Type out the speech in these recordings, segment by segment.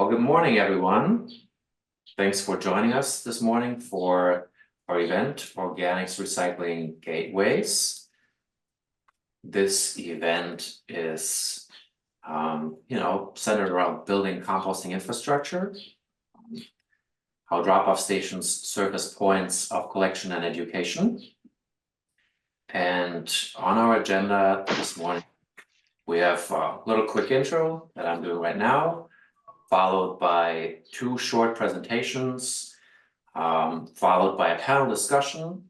Well, good morning, everyone. Thanks for joining us this morning for our event, Organics Recycling Gateways. This event is, centered around building composting infrastructure, how drop-off stations serve as points of collection and education. And on our agenda this morning, we have a little quick intro that I'm doing right now, followed by two short presentations, followed by a panel discussion,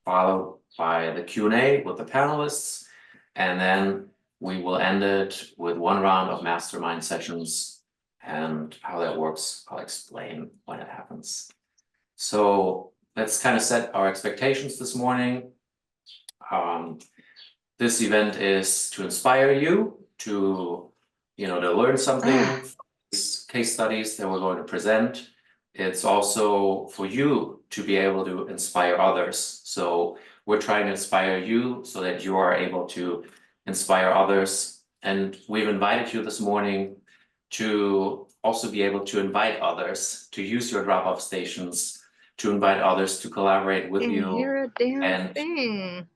followed by the Q&A with the panelists, and then we will end it with one round of mastermind sessions. And how that works, I'll explain when it happens. So let's kind of set our expectations this morning. This event is to inspire you to learn something from these case studies that we're going to present. It's also for you to be able to inspire others. So we're trying to inspire you so that you are able to inspire others. And we've invited you this morning to also be able to invite others to use your drop-off stations, to invite others to collaborate with you. Hear a damn thing.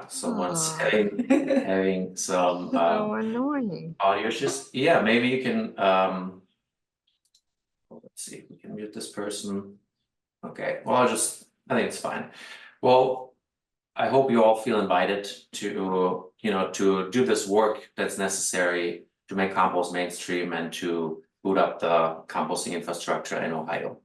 Someone's having some so annoying audio issues. Yeah, maybe you can let's see, we can mute this person. Okay, well, I think it's fine. Well, I hope you all feel invited to to do this work that's necessary to make compost mainstream and to boot up the composting infrastructure in Ohio.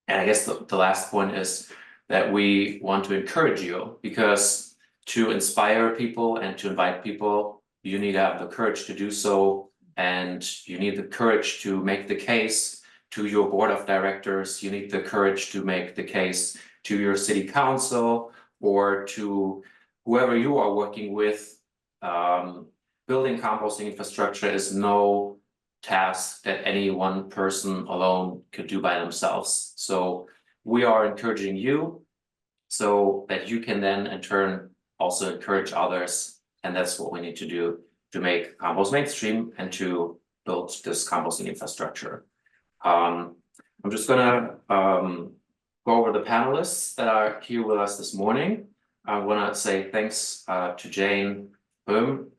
And I guess the last point is that we want to encourage you, because to inspire people and to invite people, you need to have the courage to do so, and you need the courage to make the case to your board of directors. You need the courage to make the case to your city council or to whoever you are working with. Building composting infrastructure is no task that any one person alone could do by themselves. So we are encouraging you so that you can then in turn also encourage others. And that's what we need to do to make compost mainstream and to build this composting infrastructure. I'm just gonna go over the panelists that are here with us this morning. I want to say thanks to Jane Boehm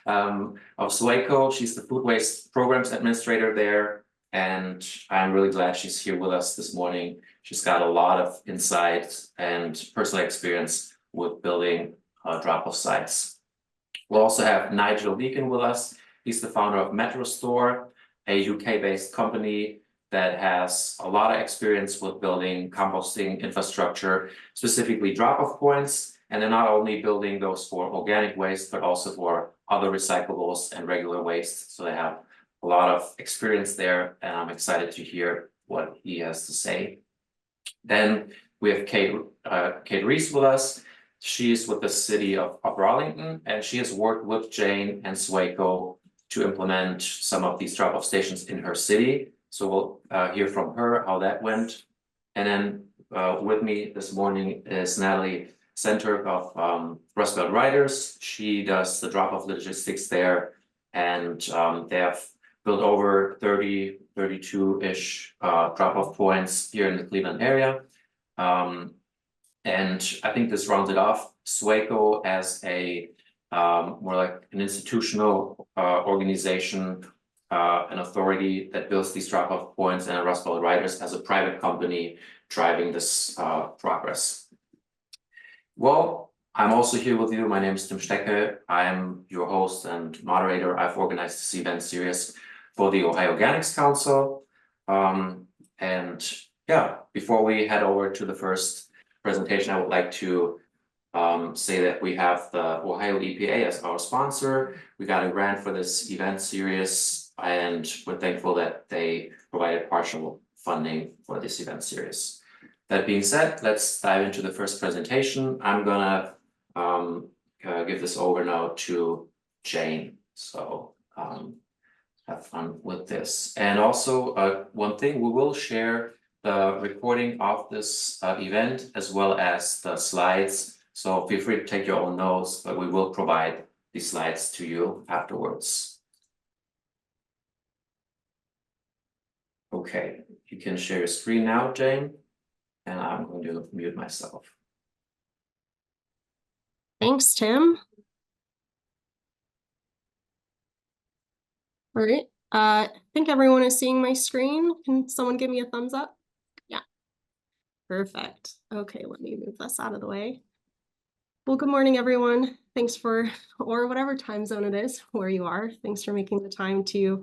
of SWACO. She's the Food Waste Programs Administrator there, and I'm really glad she's here with us this morning. She's got a lot of insights and personal experience with building drop-off sites. We'll also have Nigel with us. He's the founder of Metrostor, a UK-based company that has a lot of experience with building composting infrastructure, specifically drop-off points. And they're not only building those for organic waste, but also for other recyclables and regular waste. So they have a lot of experience there, and I'm excited to hear what he has to say. Then we have Kate Reese with us. She's with the city of Arlington, and she has worked with Jane and SWACO to implement some of these drop-off stations in her city. So we'll hear from her how that went. And then with me this morning is Natalie Center of Rust Belt Riders. She does the drop-off logistics there, and they have built over 32-ish drop-off points here in the Cleveland area. And I think this rounds it off. SWACO as a more like an institutional organization, an authority that builds these drop-off points, and Rust Belt Riders as a private company driving this progress. Well, I'm also here with you. My name is Tim Steckel. I'm your host and moderator. I've organized this event series for the Ohio Organics Council. And yeah, before we head over to the first presentation, I would like to say that we have the Ohio EPA as our sponsor. We got a grant for this event series, and we're thankful that they provided partial funding for this event series. That being said, let's dive into the first presentation. I'm gonna give this over now to Jane. So have fun with this. And also one thing, we will share the recording of this event as well as the slides. So feel free to take your own notes, but we will provide the slides to you afterwards. Okay, you can share your screen now, Jane, and I'm going to mute myself. Thanks, Tim. All right. I think everyone is seeing my screen. Can someone give me a thumbs up? Yeah. Perfect. Okay, let me move this out of the way. Well, good morning, everyone. Thanks for, or whatever time zone it is where you are. Thanks for making the time to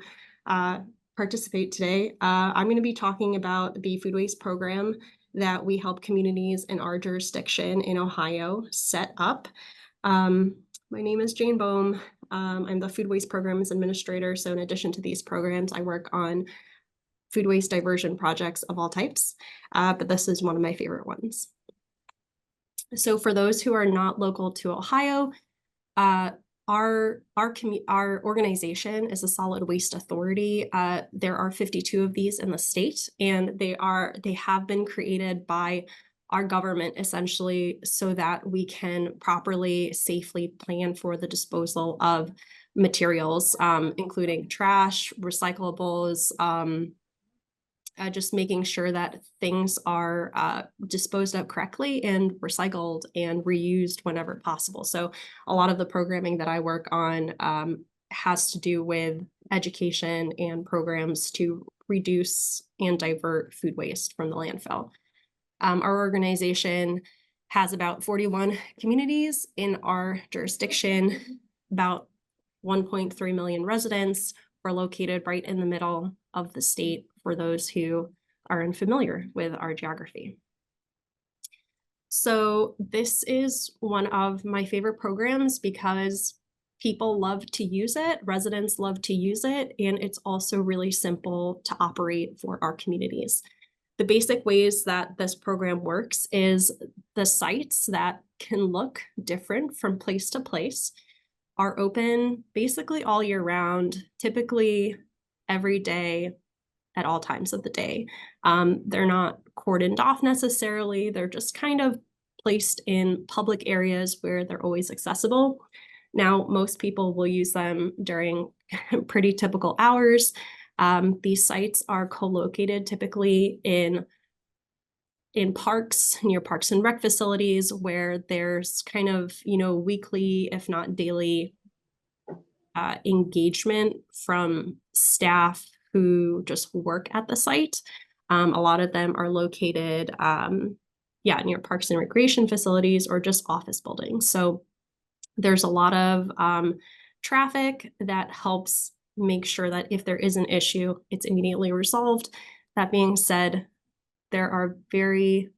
participate today. I'm going to be talking about the food waste program that we help communities in our jurisdiction in Ohio set up. My name is Jane Boehm. I'm the food waste programs administrator. So in addition to these programs, I work on food waste diversion projects of all types, but this is one of my favorite ones. So for those who are not local to Ohio, our organization is a solid waste authority. There are 52 of these in the state, and they have been created by our government essentially so that we can properly, safely plan for the disposal of materials, including trash, recyclables, just making sure that things are disposed of correctly and recycled and reused whenever possible. So a lot of the programming that I work on has to do with education and programs to reduce and divert food waste from the landfill. Our organization has about 41 communities in our jurisdiction, about 1.3 million residents. We're located right in the middle of the state for those who are unfamiliar with our geography. So this is one of my favorite programs because people love to use it, residents love to use it, and it's also really simple to operate for our communities. The basic ways that this program works is the sites that can look different from place to place are open basically all year round, typically every day at all times of the day. They're not cordoned off necessarily. They're just kind of placed in public areas where they're always accessible. Now, most people will use them during pretty typical hours. These sites are co-located typically in parks, near parks and rec facilities where there's kind of, weekly, if not daily, engagement from staff who just work at the site. A lot of them are located, near parks and recreation facilities or just office buildings. So there's a lot of traffic that helps make sure that if there is an issue, it's immediately resolved. That being said, there aren't very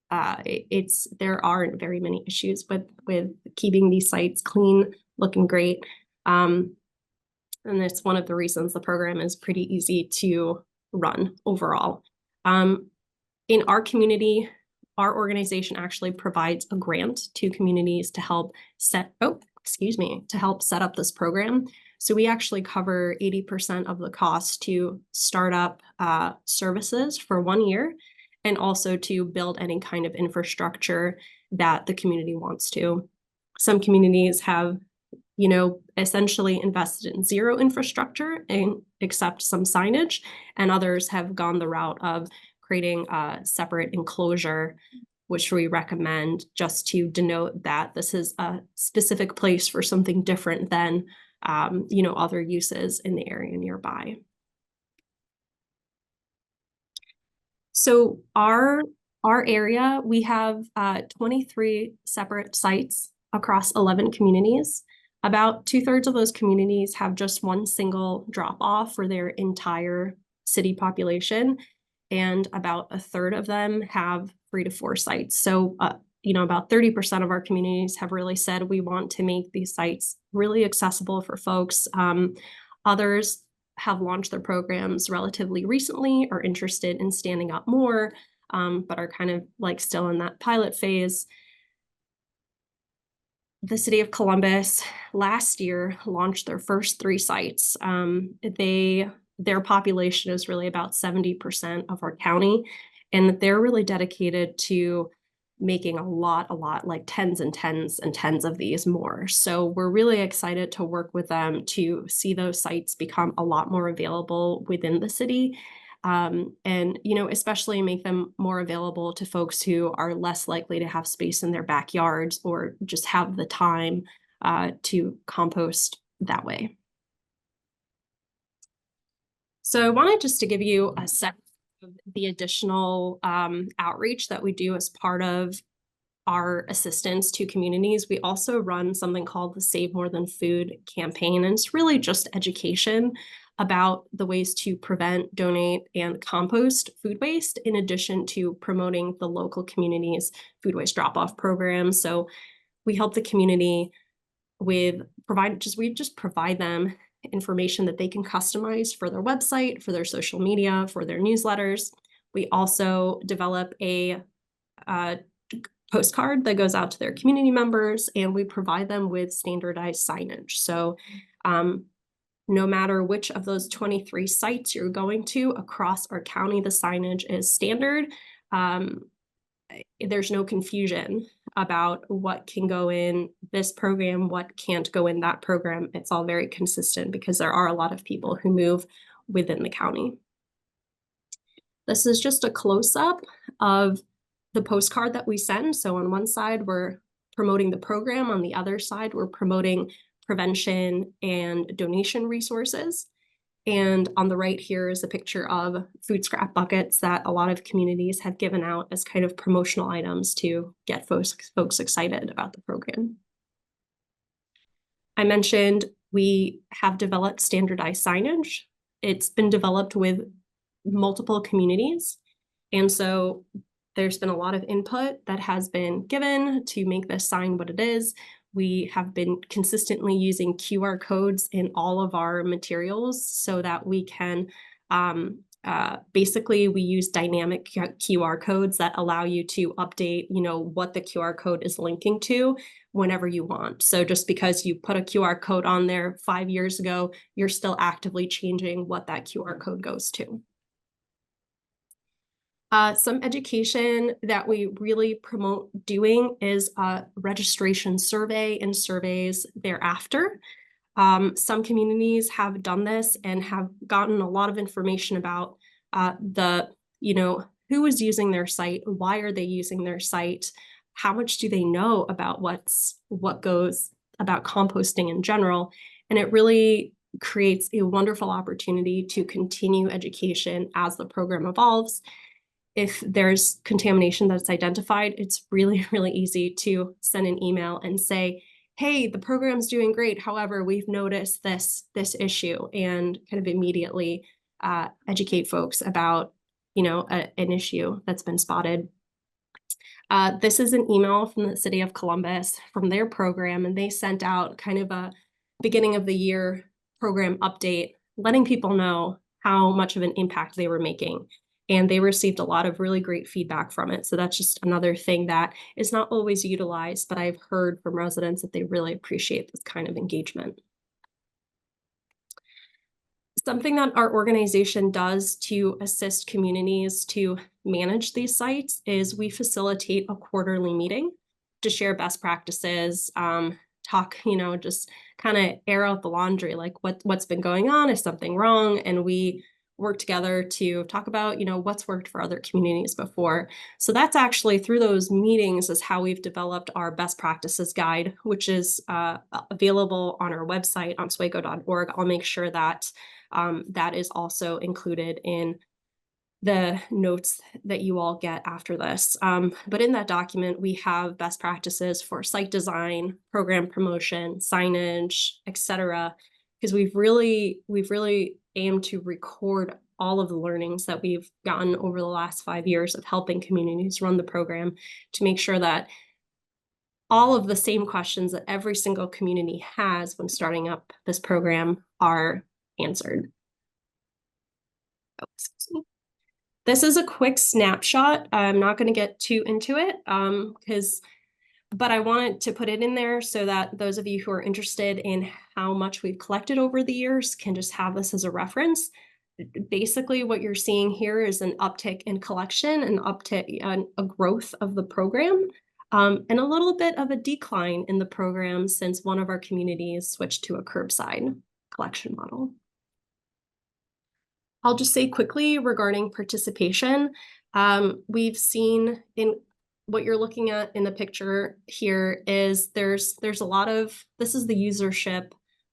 many issues with keeping these sites clean, looking great. And it's one of the reasons the program is pretty easy to run overall. In our community, our organization actually provides a grant to communities to help set up this program. So we actually cover 80% of the cost to start up services for 1 year, and also to build any kind of infrastructure that the community wants to. Some communities have, essentially invested in zero infrastructure and except some signage, and others have gone the route of creating a separate enclosure, which we recommend just to denote that this is a specific place for something different than, other uses in the area nearby. So our area, we have 23 separate sites across 11 communities. About 2/3 of those communities have just one single drop-off for their entire city population, and about 1/3 of them have 3 to 4 sites. So, about 30% of our communities have really said we want to make these sites really accessible for folks. Others have launched their programs relatively recently, are interested in standing up more, but are kind of like still in that pilot phase. The city of Columbus last year launched their first 3 sites. Their population is really about 70% of our county, and they're really dedicated to making a lot, like tens and tens and tens of these more. So we're really excited to work with them to see those sites become a lot more available within the city. and, you know, especially make them more available to folks who are less likely to have space in their backyards or just have the time to compost that way. So I wanted just to give you a sense of the additional outreach that we do as part of our assistance to communities. We also run something called the Save More Than Food campaign, and it's really just education about the ways to prevent, donate, and compost food waste, in addition to promoting the local community's food waste drop-off program. So we help the community with we just provide them information that they can customize for their website, for their social media, for their newsletters. We also develop a postcard that goes out to their community members, and we provide them with standardized signage. So no matter which of those 23 sites you're going to across our county, the signage is standard. There's no confusion about what can go in this program, what can't go in that program. It's all very consistent because there are a lot of people who move within the county. This is just a close-up of the postcard that we send. So on one side, we're promoting the program. On the other side, we're promoting prevention and donation resources. And on the right here is a picture of food scrap buckets that a lot of communities have given out as kind of promotional items to get folks excited about the program. I mentioned we have developed standardized signage. It's been developed with multiple communities. And so there's been a lot of input that has been given to make this sign what it is. We have been consistently using QR codes in all of our materials so that we can, basically we use dynamic QR codes that allow you to update, you know, what the QR code is linking to whenever you want. So just because you put a QR code on there 5 years ago, you're still actively changing what that QR code goes to. Some education that we really promote doing is a registration survey and surveys thereafter. Some communities have done this and have gotten a lot of information about who is using their site, why are they using their site, how much do they know about what goes about composting in general, and it really creates a wonderful opportunity to continue education as the program evolves. If there's contamination that's identified, it's really, really easy to send an email and say, hey, the program's doing great. However, we've noticed this issue, and kind of immediately educate folks about, an issue that's been spotted. This is an email from the City of Columbus from their program, and they sent out kind of a beginning of the year program update, letting people know how much of an impact they were making. And they received a lot of really great feedback from it. So that's just another thing that is not always utilized, but I've heard from residents that they really appreciate this kind of engagement. Something that our organization does to assist communities to manage these sites is we facilitate a quarterly meeting to share best practices, talk, just kind of air out the laundry, like what's been going on, is something wrong? And we work together to talk about, what's worked for other communities before. So that's actually through those meetings is how we've developed our best practices guide, which is available on our website on SWACO.org. I'll make sure that that is also included in the notes that you all get after this. But in that document, we have best practices for site design, program promotion, signage, etc. Because we've really aimed to record all of the learnings that we've gotten over the last 5 years of helping communities run the program to make sure that all of the same questions that every single community has when starting up this program are answered. Oh, excuse me. This is a quick snapshot. I'm not going to get too into it but I wanted to put it in there so that those of you who are interested in how much we've collected over the years can just have this as a reference. Basically, what you're seeing here is an uptick in collection, an uptick, a growth of the program, and a little bit of a decline in the program since one of our communities switched to a curbside collection model. I'll just say quickly regarding participation. We've seen in what you're looking at in the picture here is there's a lot of, this is the usership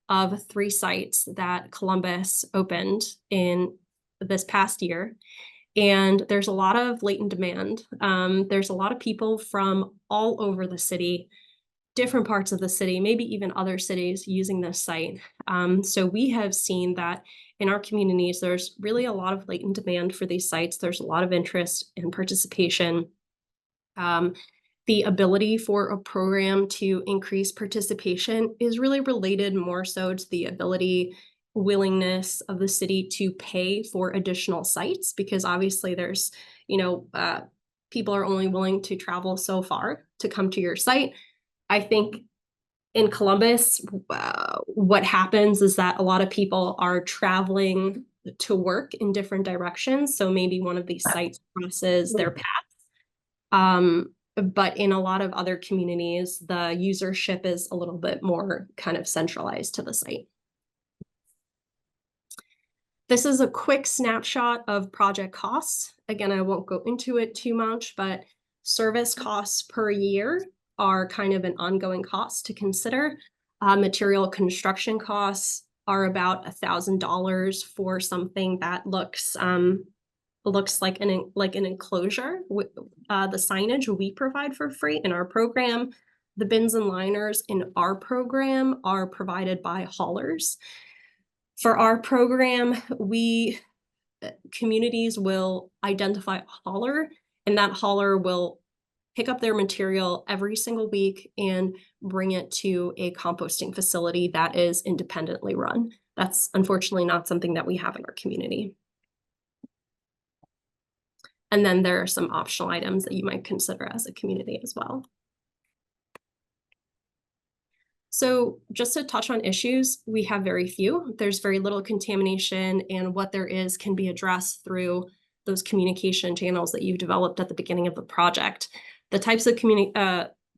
of 3 sites that Columbus opened in this past year. And there's a lot of latent demand. There's a lot of people from all over the city, different parts of the city, maybe even other cities using this site. So we have seen that in our communities, there's really a lot of latent demand for these sites. There's a lot of interest and participation. The ability for a program to increase participation is really related more so to the ability, willingness of the city to pay for additional sites, because obviously there's, people are only willing to travel so far to come to your site. I think in Columbus, what happens is that a lot of people are traveling to work in different directions. So maybe one of these sites crosses their paths. But in a lot of other communities, the usership is a little bit more kind of centralized to the site. This is a quick snapshot of project costs. Again, I won't go into it too much, but service costs per year are kind of an ongoing cost to consider. Material construction costs are about $1,000 for something that looks like an enclosure. The signage we provide for free in our program. The bins and liners in our program are provided by haulers. For our program, communities will identify a hauler, and that hauler will pick up their material every single week and bring it to a composting facility that is independently run. That's unfortunately not something that we have in our community. And then there are some optional items that you might consider as a community as well. So just to touch on issues, we have very few. There's very little contamination, and what there is can be addressed through those communication channels that you've developed at the beginning of the project. The types of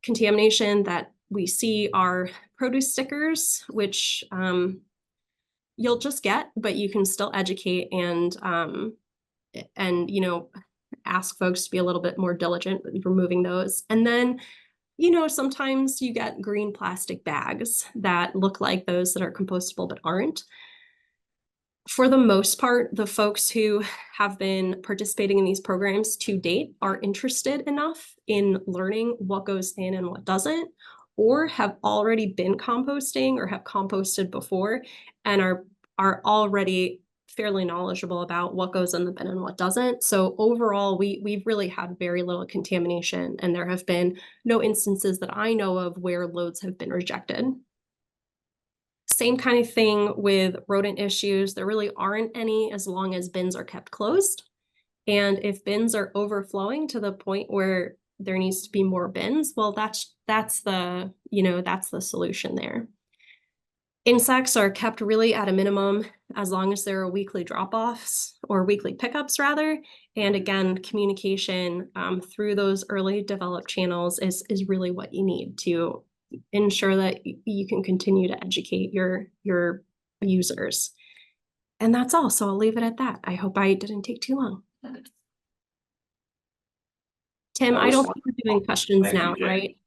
contamination that we see are produce stickers, which you'll just get, but you can still educate and ask folks to be a little bit more diligent with removing those. And then, sometimes you get green plastic bags that look like those that are compostable but aren't. For the most part, the folks who have been participating in these programs to date are interested enough in learning what goes in and what doesn't, or have already been composting or have composted before and are already fairly knowledgeable about what goes in the bin and what doesn't. So overall, we've really had very little contamination, and there have been no instances that I know of where loads have been rejected. Same kind of thing with rodent issues. There really aren't any as long as bins are kept closed. And if bins are overflowing to the point where there needs to be more bins, well, that's the solution there. Insects are kept really at a minimum as long as there are weekly drop-offs or weekly pickups rather. And again, communication through those early developed channels is really what you need to ensure that you can continue to educate your users. And that's all. So I'll leave it at that. I hope I didn't take too long. Tim, I don't think we're doing questions now, right?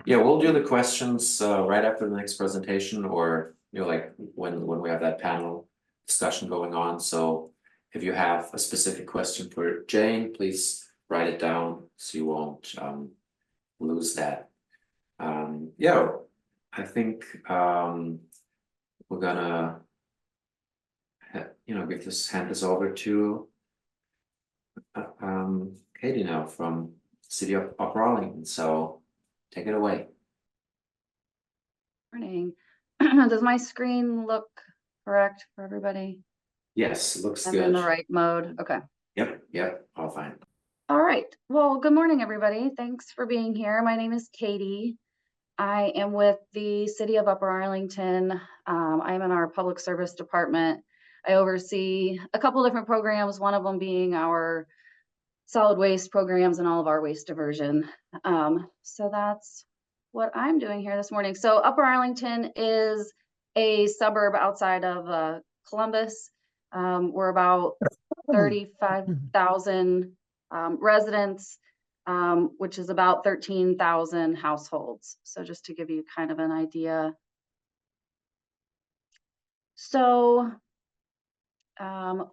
Yeah, we'll do the questions right after the next presentation, or like when we have that panel discussion going on. So if you have a specific question for Jane, please write it down so you won't lose that. Yeah, I think we're gonna hand this over to Katie now from City of Arlington. So take it away. Morning. Does my screen look correct for everybody? Yes, it looks I'm good. in the right mode. Okay. Yep, all fine. All right. Well, good morning, everybody. Thanks for being here. My name is Katie. I am with the City of Upper Arlington. I'm in our public service department. I oversee a couple different programs, one of them being our solid waste programs and all of our waste diversion. So that's what I'm doing here this morning. So Upper Arlington is a suburb outside of Columbus. We're about 35,000 residents, which is about 13,000 households. So just to give you kind of an idea. So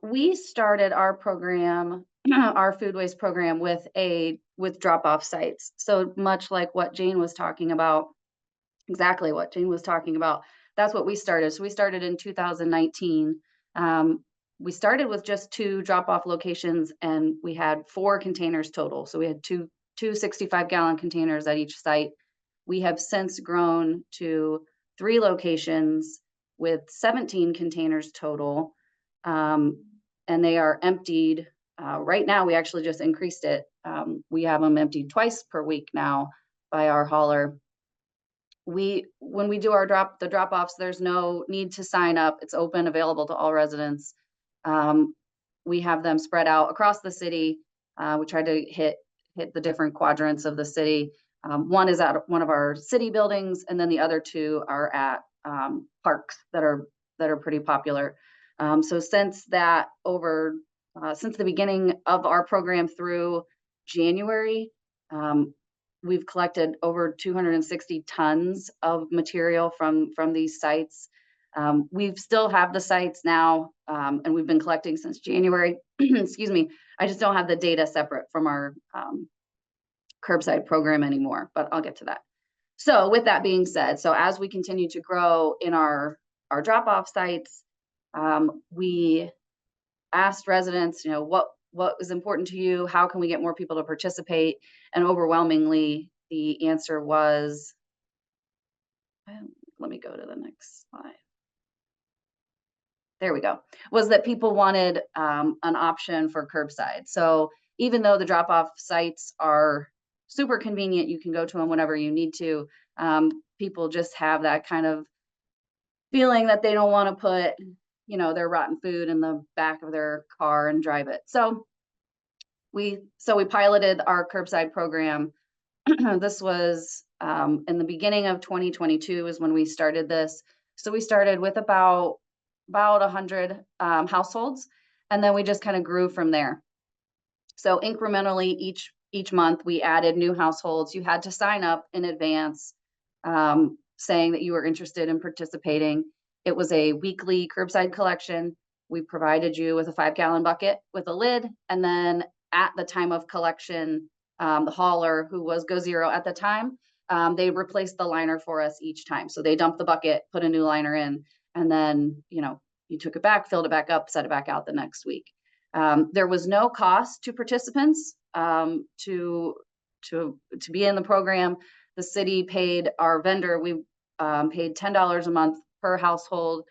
we started our program, our food waste program, with drop-off sites. So much like what Jane was talking about, exactly what Jane was talking about. That's what we started. So we started in 2019. We started with just 2 drop-off locations, and we had 4 containers total. So we had two 65-gallon containers at each site. We have since grown to 3 locations with 17 containers total, and they are emptied. Right now, we actually just increased it. We have them emptied twice per week now by our hauler. When we do the drop-offs, there's no need to sign up. It's open, available to all residents. We have them spread out across the city. We try to hit the different quadrants of the city. One is at one of our city buildings, and then the other 2 are at parks that are pretty popular. So since the beginning of our program through January, we've collected over 260 tons of material from these sites. We still have the sites now, and we've been collecting since January. Excuse me. I just don't have the data separate from our curbside program anymore, but I'll get to that. So with that being said, so as we continue to grow in our drop-off sites, we asked residents, what is important to you? How can we get more people to participate? And overwhelmingly, the answer was, let me go to the next slide. There we go, was that people wanted an option for curbside. So even though the drop-off sites are super convenient, you can go to them whenever you need to, people just have that kind of feeling that they don't want to put their rotten food in the back of their car and drive it. So we piloted our curbside program. This was in the beginning of 2022 is when we started this. So we started with about 100 households, and then we just kind of grew from there. So incrementally each month we added new households. You had to sign up in advance, saying that you were interested in participating. It was a weekly curbside collection. We provided you with a 5-gallon bucket with a lid, and then at the time of collection, the hauler, who was Go Zero at the time, they replaced the liner for us each time. So they dumped the bucket, put a new liner in, and then you took it back, filled it back up, set it back out the next week. There was no cost to participants to be in the program. The city paid our vendor. We paid $10 a month per household.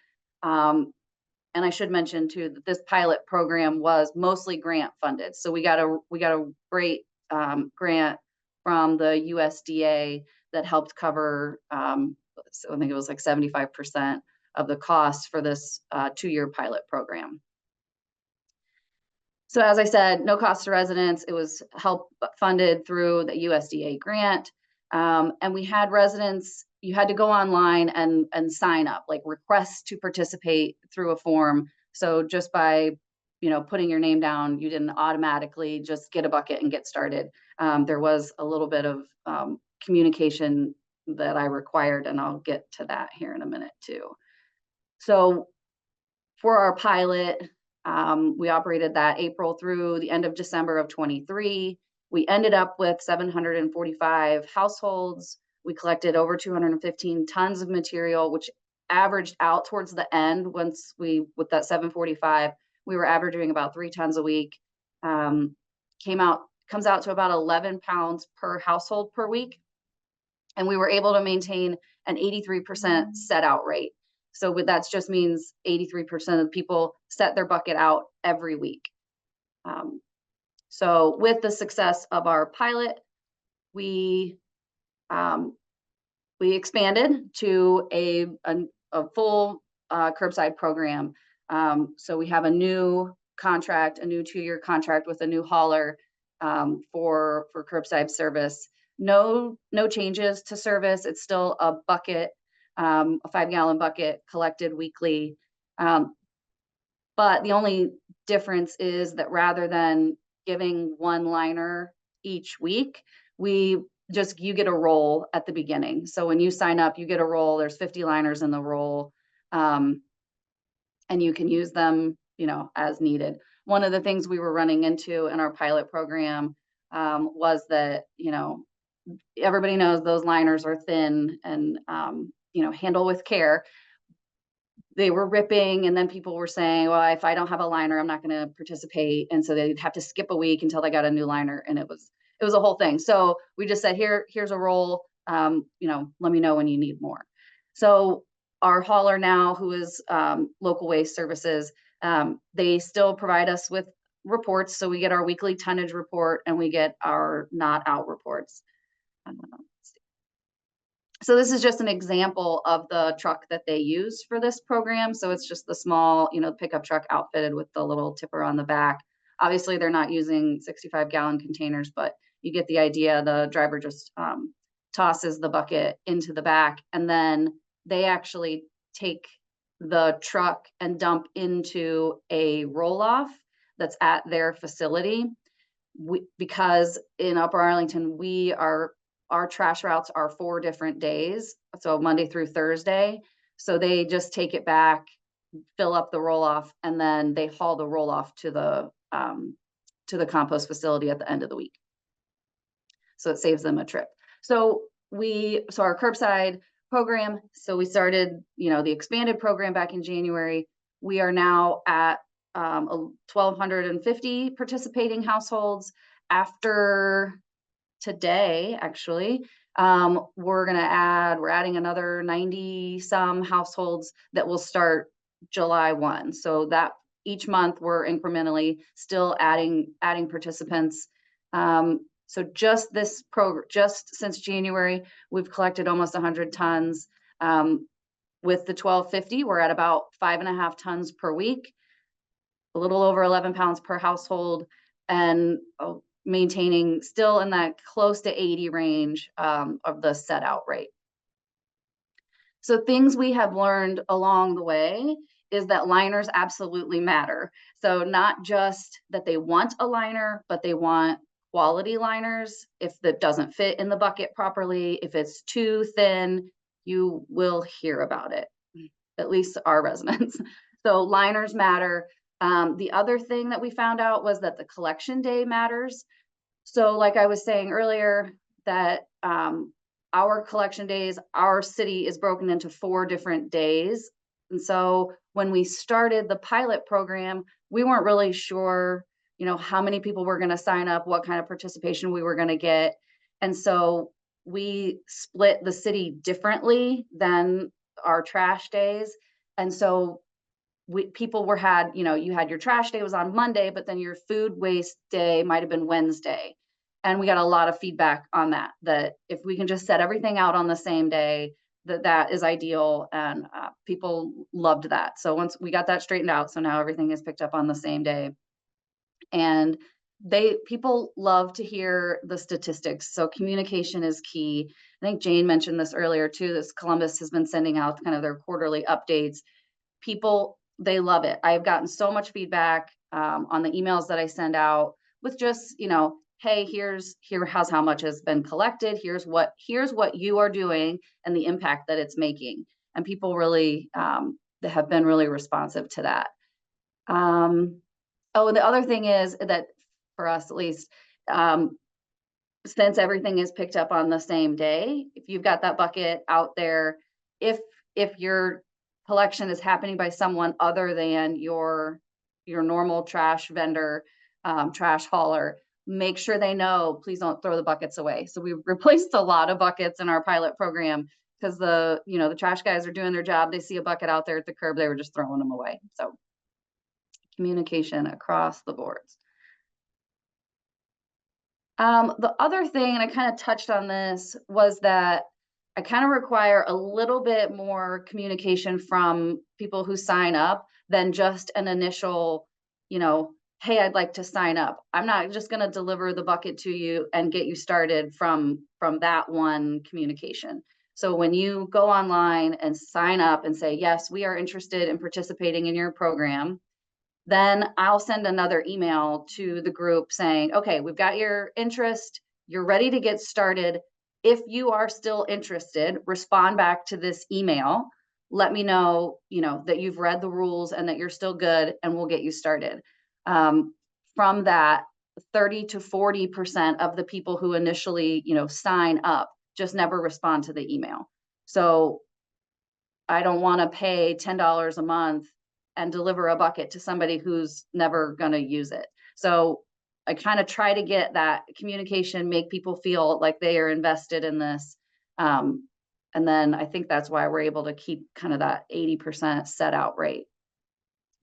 And I should mention too that this pilot program was mostly grant funded. So we got a great grant from the USDA that helped cover, so I think it was like 75% of the cost for this 2-year pilot program. So as I said, no cost to residents. It was help funded through the USDA grant. And we had residents, you had to go online and sign up, like request to participate through a form. So just by, putting your name down, you didn't automatically just get a bucket and get started. There was a little bit of communication that I required, and I'll get to that here in a minute too. So for our pilot, we operated that April through the end of December of 23. We ended up with 745 households. We collected over 215 tons of material, which averaged out towards the end. With that 745, we were averaging about 3 tons a week. Comes out to about 11 pounds per household per week. And we were able to maintain an 83% set out rate. So that just means 83% of people set their bucket out every week. So with the success of our pilot, we expanded to a full curbside program. So we have a new 2-year contract with a new hauler for curbside service. No changes to service. It's still a bucket, a 5-gallon bucket collected weekly. But But the only difference is that rather than giving one liner each week, you get a roll at the beginning. So when you sign up, you get a roll. There's 50 liners in the roll, and you can use them, as needed. One of the things we were running into in our pilot program was that, everybody knows those liners are thin and, handle with care. They were ripping, and then people were saying, well, if I don't have a liner, I'm not going to participate. And so they'd have to skip a week until they got a new liner. And it was a whole thing. So we just said, here's a roll, let me know when you need more. So our hauler now, who is Local Waste Services, they still provide us with reports. So we get our weekly tonnage report and we get our not out reports. So this is just an example of the truck that they use for this program. So it's just the small, pickup truck outfitted with the little tipper on the back. Obviously, they're not using 65-gallon containers, but you get the idea. The driver just tosses the bucket into the back, and then they actually take the truck and dump into a roll-off that's at their facility. Because in Upper Arlington, our trash routes are 4 different days, so Monday through Thursday. So they just take it back, fill up the roll-off, and then they haul the roll-off to the compost facility at the end of the week. So it saves them a trip. So our curbside program, so we started, the expanded program back in January. We are now at 1,250 participating households. After today, actually, we're adding another 90 some households that will start July 1. So that each month we're incrementally still adding participants. So just since January, we've collected almost 100 tons. With the 1,250, we're at about 5.5 tons per week, a little over 11 pounds per household, and maintaining still in that close to 80 range of the set out rate. So things we have learned along the way is that liners absolutely matter. So not just that they want a liner, but they want quality liners. If that doesn't fit in the bucket properly, if it's too thin, you will hear about it, at least our residents. So liners matter. The other thing that we found out was that the collection day matters. So like I was saying earlier, that our collection days, our city is broken into 4 different days. And so when we started the pilot program, we weren't really sure, how many people were going to sign up, what kind of participation we were going to get. And so we split the city differently than our trash days. And so people you had your trash day was on Monday, but then your food waste day might have been Wednesday. And we got a lot of feedback on that if we can just set everything out on the same day, that is ideal. And people loved that. So once we got that straightened out, so now everything is picked up on the same day. And people love to hear the statistics. So communication is key. I think Jane mentioned this earlier too. This Columbus has been sending out kind of their quarterly updates. People, they love it. I've gotten so much feedback on the emails that I send out with just, hey, here's how much has been collected. Here's what you are doing and the impact that it's making. And people really they have been really responsive to that. And the other thing is that for us, at least, since everything is picked up on the same day, if you've got that bucket out there, if your collection is happening by someone other than your normal trash vendor, trash hauler, make sure they know, please don't throw the buckets away. So we've replaced a lot of buckets in our pilot program because the trash guys are doing their job. They see a bucket out there at the curb, they were just throwing them away. So communication across the boards. The other thing, and I kind of touched on this, was that I kind of require a little bit more communication from people who sign up than just an initial, hey, I'd like to sign up. I'm not just going to deliver the bucket to you and get you started from that one communication. So when you go online and sign up and say, yes, we are interested in participating in your program, Then I'll send another email to the group saying, okay, we've got your interest. You're ready to get started. If you are still interested, respond back to this email. Let me know, that you've read the rules and that you're still good, and we'll get you started. From that, 30 to 40% of the people who initially, sign up just never respond to the email. So I don't want to pay $10 a month and deliver a bucket to somebody who's never going to use it. So I kind of try to get that communication, make people feel like they are invested in this. And then I think that's why we're able to keep kind of that 80% set out rate.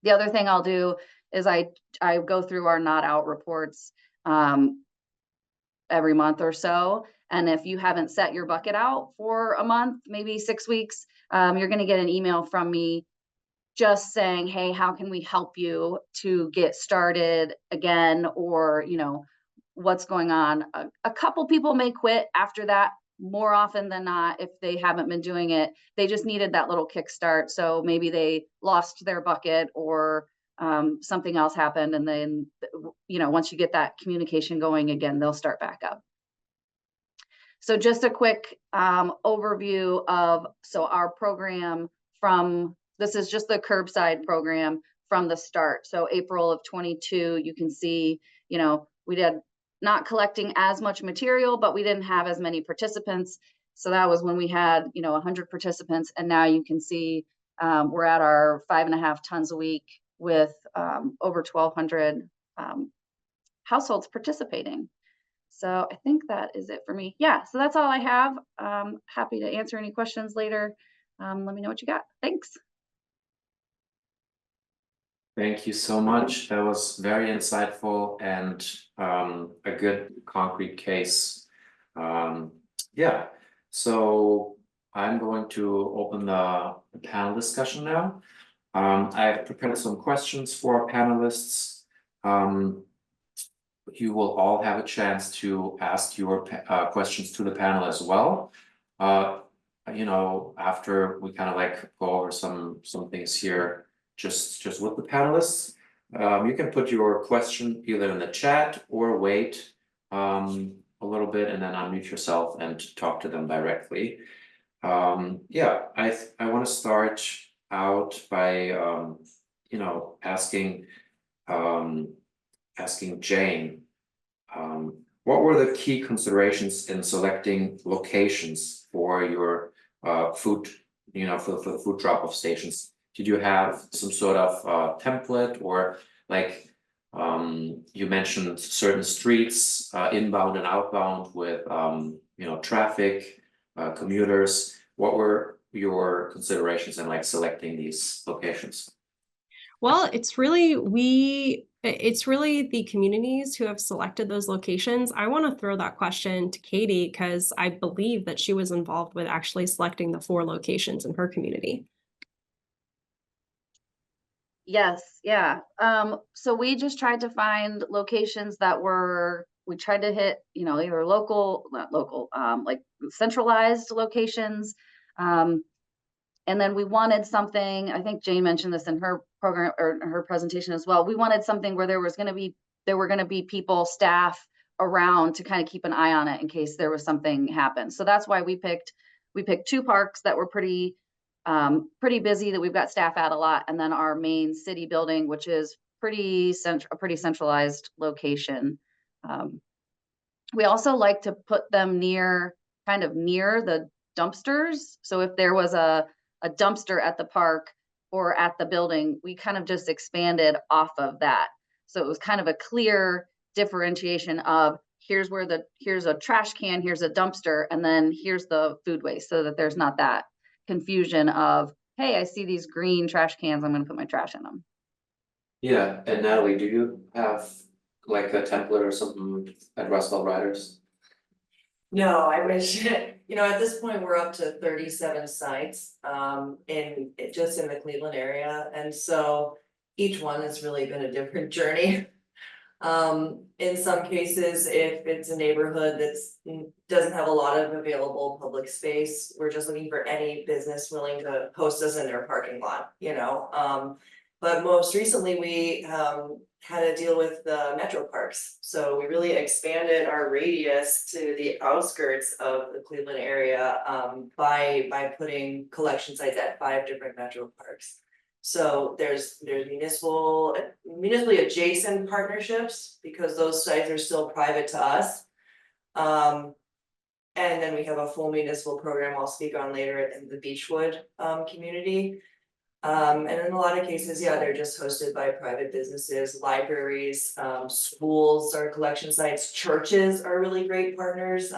The other thing I'll do is I go through our not out reports every month or so. And if you haven't set your bucket out for a month, maybe 6 weeks, you're going to get an email from me just saying, hey, how can we help you to get started again? Or, what's going on? A couple people may quit after that. More often than not, if they haven't been doing it, they just needed that little kickstart. So maybe they lost their bucket or something else happened. And then, once you get that communication going again, they'll start back up. So just a quick overview of, our program this is just the curbside program from the start. So April of 22, you can see, we did not collecting as much material, but we didn't have as many participants. So that was when we had, 100 participants. And now you can see we're at our 5.5 tons a week with over 1,200 households participating. So I think that is it for me. Yeah, so that's all I have. Happy to answer any questions later. Let me know what you got. Thanks. Thank you so much. That was very insightful and a good concrete case. Yeah, so I'm going to open the panel discussion now. I've prepared some questions for our panelists. You will all have a chance to ask your questions to the panel as well. After we kind of go over some things here, just with the panelists. You can put your question either in the chat or wait a little bit and then unmute yourself and talk to them directly. Yeah, I want to start out by asking Jane, what were the key considerations in selecting locations for your food, for the food drop-off stations? Did you have some sort of template, or you mentioned certain streets, inbound and outbound with traffic, commuters? What were your considerations in selecting these locations? Well, it's really the communities who have selected those locations. I want to throw that question to Katie because I believe that she was involved with actually selecting the 4 locations in her community. Yes, yeah. So we just tried to find locations that we tried to hit, either not local, centralized locations. And then we wanted something, I think Jane mentioned this in her program or her presentation as well. We wanted something where there were going to be people, staff around to kind of keep an eye on it in case there was something happen. So that's why we picked 2 parks that were pretty busy, that we've got staff at a lot, and then our main city building, which is a pretty centralized location. We also like to put them near the dumpsters. So if there was a dumpster at the park or at the building, we kind of just expanded off of that. So it was kind of a clear differentiation of here's a trash can, here's a dumpster, and then here's the food waste, so that there's not that confusion of, hey, I see these green trash cans, I'm going to put my trash in them. Yeah, and Natalie, do you have a template or something at Rustbelt Riders? No, I wish, at this point, we're up to 37 sites, just in the Cleveland area, and so each one has really been a different journey. In some cases, if it's a neighborhood doesn't have a lot of available public space, we're just looking for any business willing to host us in their parking lot, But most recently, we had to deal with the metro parks. So we really expanded our radius to the outskirts of the Cleveland area by putting collection sites at 5 different metro parks. So there's municipally adjacent partnerships because those sites are still private to us. And then we have a full municipal program I'll speak on later in the Beechwood community. And in a lot of cases, yeah, they're just hosted by private businesses, libraries, schools are collection sites, churches are really great partners.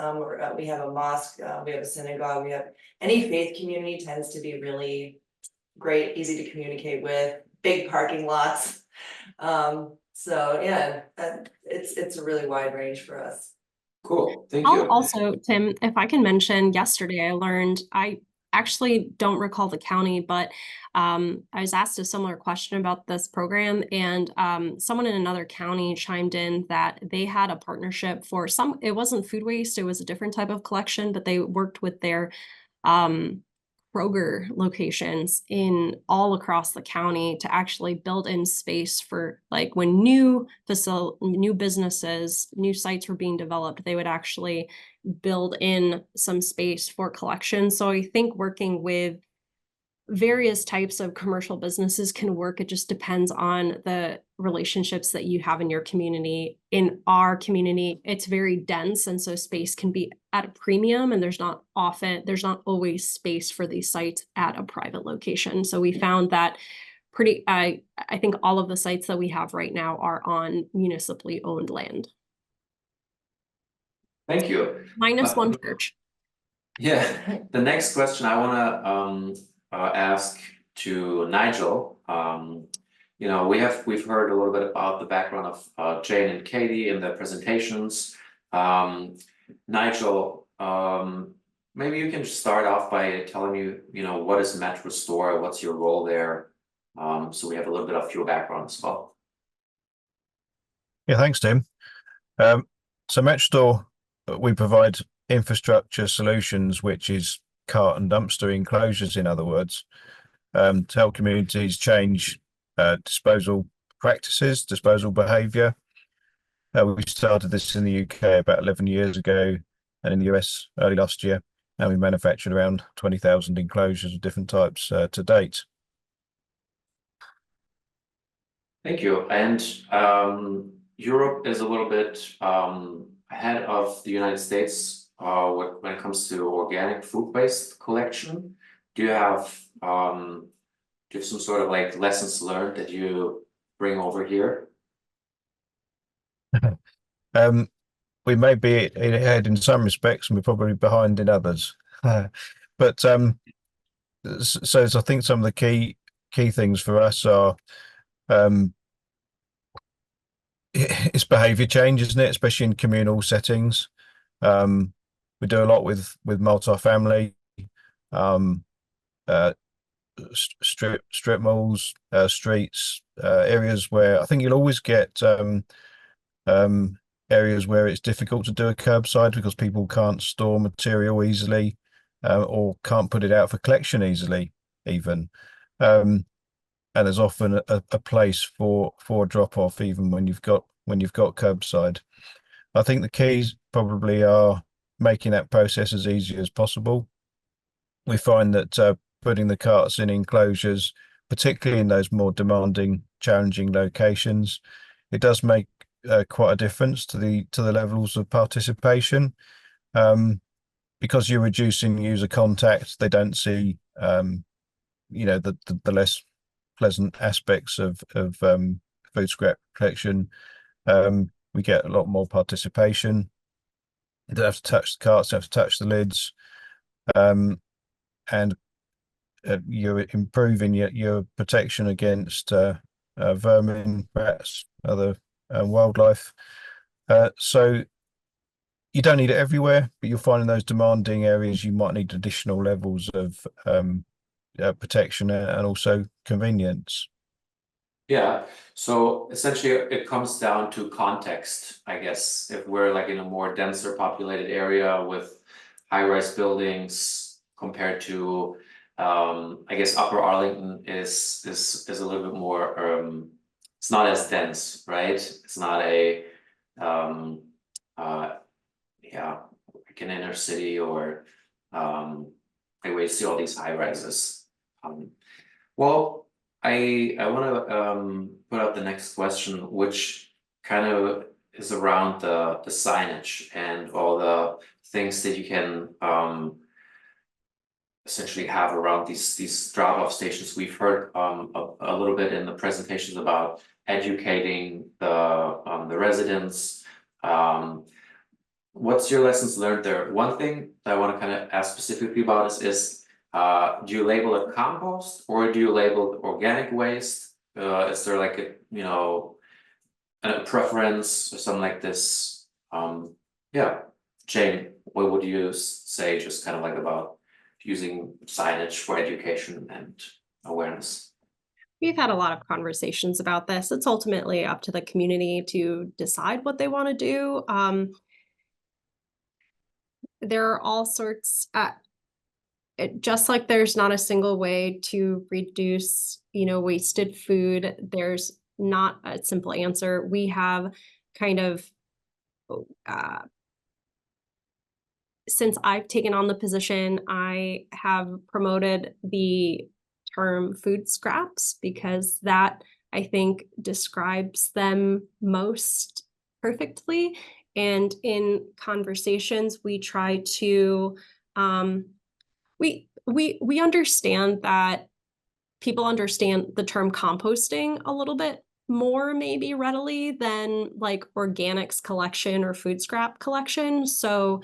We have a mosque, we have a synagogue, we have any faith community tends to be really great, easy to communicate with, big parking lots. So yeah, it's a really wide range for us. Cool, thank you. I'll also, Tim, if I can mention, yesterday I learned, I actually don't recall the county, but I was asked a similar question about this program, and someone in another county chimed in that they had a partnership for it wasn't food waste, it was a different type of collection, but they worked with their Kroger locations in all across the county to actually build in space for, like, when new businesses, new sites were being developed, they would actually build in some space for collection. So I think working with various types of commercial businesses can work. It just depends on the relationships that you have in your community. In our community, it's very dense, and so space can be at a premium, and there's not always space for these sites at a private location. So we found that I think all of the sites that we have right now are on municipally owned land. Thank you. Minus one church. Yeah, the next question I want to ask to Nigel. You know, we've heard a little bit about the background of Jane and Katie in the presentations. Nigel, maybe you can start off by telling me, you know, what is Metrostor? What's your role there? So we have a little bit of your background as well. Yeah, thanks, Tim. So Metrostor, we provide infrastructure solutions, which is cart and dumpster enclosures, in other words, to help communities change disposal practices, disposal behaviour. We started this in the UK about 11 years ago, and in the US early last year, and we manufactured around 20,000 enclosures of different types to date. Thank you. And Europe is a little bit ahead of the United States when it comes to organic food waste collection. Do you have some sort of like lessons learned that you bring over here? We may be ahead in some respects, and we're probably behind in others. But so I think some of the key things for us are it's behaviour change, isn't it? Especially in communal settings. We do a lot with multifamily, strip malls, streets, areas where I think you'll always get areas where it's difficult to do a curbside because people can't store material easily, or can't put it out for collection easily, even. And there's often a place for drop off even when you've got curbside. I think the keys probably are making that process as easy as possible. We find that putting the carts in enclosures, particularly in those more demanding, challenging locations, it does make quite a difference to the levels of participation, because you're reducing user contact. They don't see you know, the less pleasant aspects of food scrap collection. We get a lot more participation. You don't have to touch the carts, you have to touch the lids, and you're improving your protection against vermin, rats, other wildlife. So you don't need it everywhere, but you'll find in those demanding areas you might need additional levels of protection and also convenience. Yeah, so essentially it comes down to context, I guess. If we're like in a more denser populated area with high-rise buildings compared to I guess Upper Arlington is a little bit more, it's not as dense, right? It's not a, yeah, like an inner city or, like where you see all these high rises. Well, I want to put out the next question, which kind of is around the signage and all the things that you can essentially have around these drop-off stations. We've heard a little bit in the presentations about educating the residents. What's your lessons learned there? One thing that I want to kind of ask specifically about is do you label it compost or do you label it organic waste? Is there like a preference or something like this? Yeah, Jane, what would you say just kind of like about using signage for education and awareness? We've had a lot of conversations about this. It's ultimately up to the community to decide what they want to do. There are all sorts, just like there's not a single way to reduce, wasted food, there's not a simple answer. We have kind of, since I've taken on the position, I have promoted the term food scraps because that, I think, describes them most perfectly. And in conversations, we try to, we understand that people understand the term composting a little bit more maybe readily than like organics collection or food scrap collection. So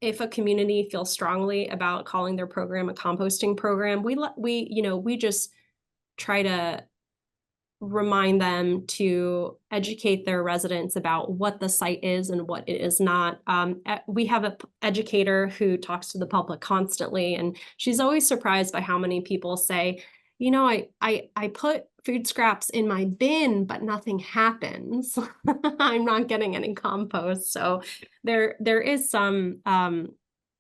if a community feels strongly about calling their program a composting program, we just try to remind them to educate their residents about what the site is and what it is not. We have an educator who talks to the public constantly, and she's always surprised by how many people say, I put food scraps in my bin, but nothing happens. I'm not getting any compost. So there is some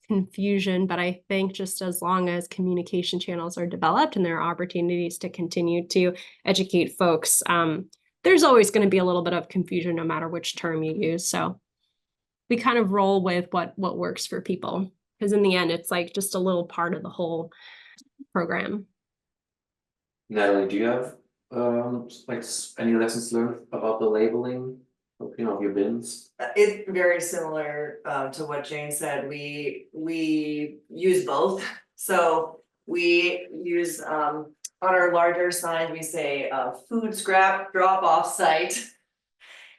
confusion, but I think just as long as communication channels are developed and there are opportunities to continue to educate folks, there's always going to be a little bit of confusion no matter which term you use. So we kind of roll with what works for people, because in the end, it's like just a little part of the whole program. Natalie, do you have like any lessons learned about the labeling of your bins? It's very similar to what Jane said. We use both. So we use on our larger sign, we say food scrap drop off site.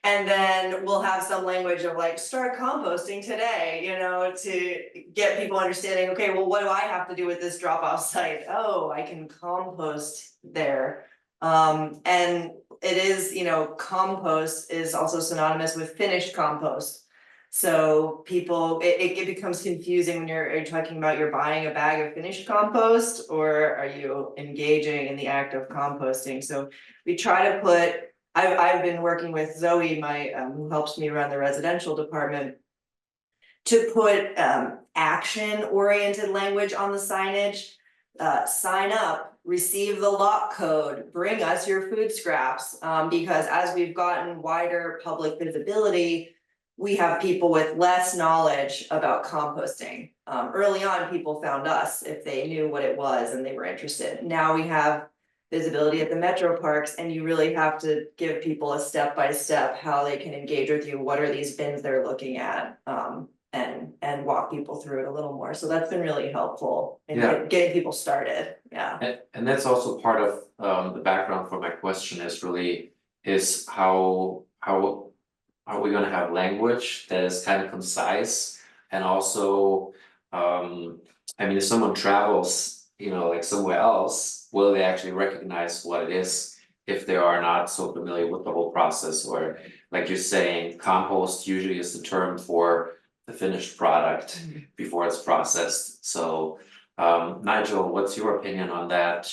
And then we'll have some language of like, start composting today, to get people understanding, okay, well, what do I have to do with this drop off site? Oh, I can compost there. And it is, compost is also synonymous with finished compost. So people, it becomes confusing when you're talking about you're buying a bag of finished compost, or are you engaging in the act of composting? So we try to put, I've been working with Zoe, who helps me run the residential department, to put action-oriented language on the signage. Sign up, receive the lot code, bring us your food scraps, because as we've gotten wider public visibility, we have people with less knowledge about composting. Early on, people found us if they knew what it was and they were interested. Now we have visibility at the metro parks, and you really have to give people a step-by-step how they can engage with you. What are these bins they're looking at? And walk people through it a little more. So that's been really helpful in getting people started. Yeah. And that's also part of the background for my question is how are we going to have language that is kind of concise, and also if someone travels like somewhere else, will they actually recognize what it is if they are not so familiar with the whole process? Or like you're saying, compost usually is the term for the finished product before it's processed. So Nigel, what's your opinion on that?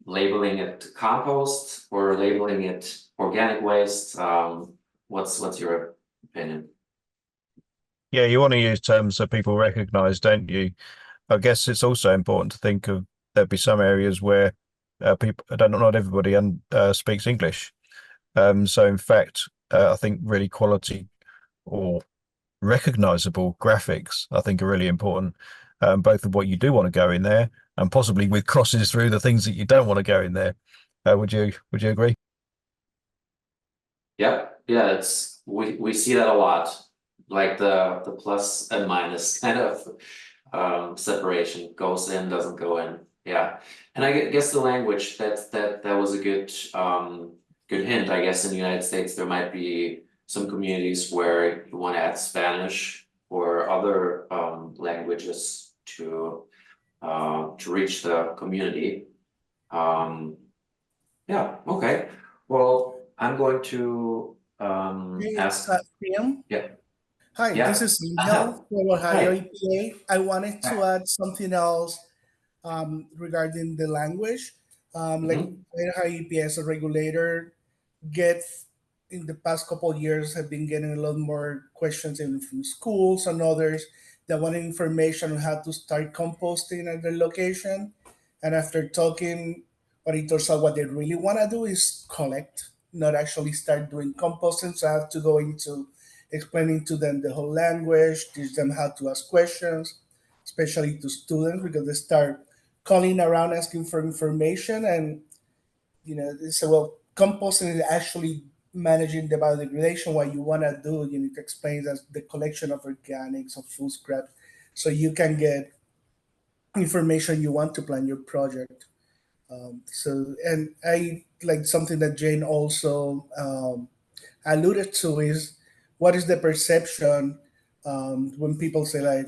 Labeling it compost or labeling it organic waste? What's your opinion? Yeah, you want to use terms that people recognize, don't you? I guess it's also important to think of there'd be some areas where people, not everybody speaks English. So in fact, I think really quality or recognizable graphics, I think, are really important, both of what you do want to go in there and possibly with crosses through the things that you don't want to go in there. Would you agree? Yep, yeah, it's we see that a lot, like the plus and minus kind of separation, goes in, doesn't go in. Yeah, and I guess the language, that was a good hint. I guess in the United States there might be some communities where you want to add Spanish or other languages to reach the community. Yeah, okay. Well, I'm going to Hey, ask. Tim. Yeah, Hi, this yeah. is Nigel from Ohio Hi. EPA. I wanted Hi. to add something else regarding the language. Like Mhm. Ohio EPA as a regulator gets in the past couple of years have been getting a lot more questions in from schools and others that want information on how to start composting at their location. And after talking, what it turns out what they really want to do is collect, not actually start doing composting. So I have to go into explaining to them the whole language, teach them how to ask questions, especially to students because they start calling around asking for information and they say, well, composting is actually managing the biodegradation. What you want to do, you need to explain that the collection of organics or food scrap, so you can get information you want to plan your project. And I like something that Jane also alluded to is what is the perception when people say like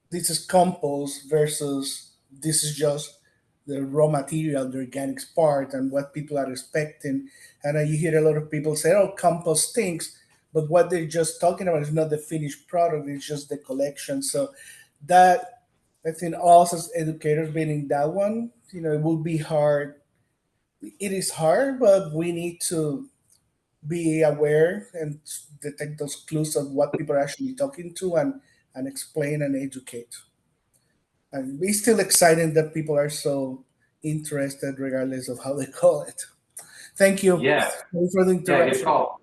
this is compost versus this is just the raw material, the organics part, and what people are expecting. And you hear a lot of people say, "Oh, compost stinks," but what they're just talking about is not the finished product; it's just the collection. So that I think us as educators being in that one, it will be hard. It is hard, but we need to be aware and detect those clues of what people are actually talking to and explain and educate. And it's still exciting that people are so interested regardless of how they call it. Thank you. Yeah, Sorry for the yeah, good interruption. call.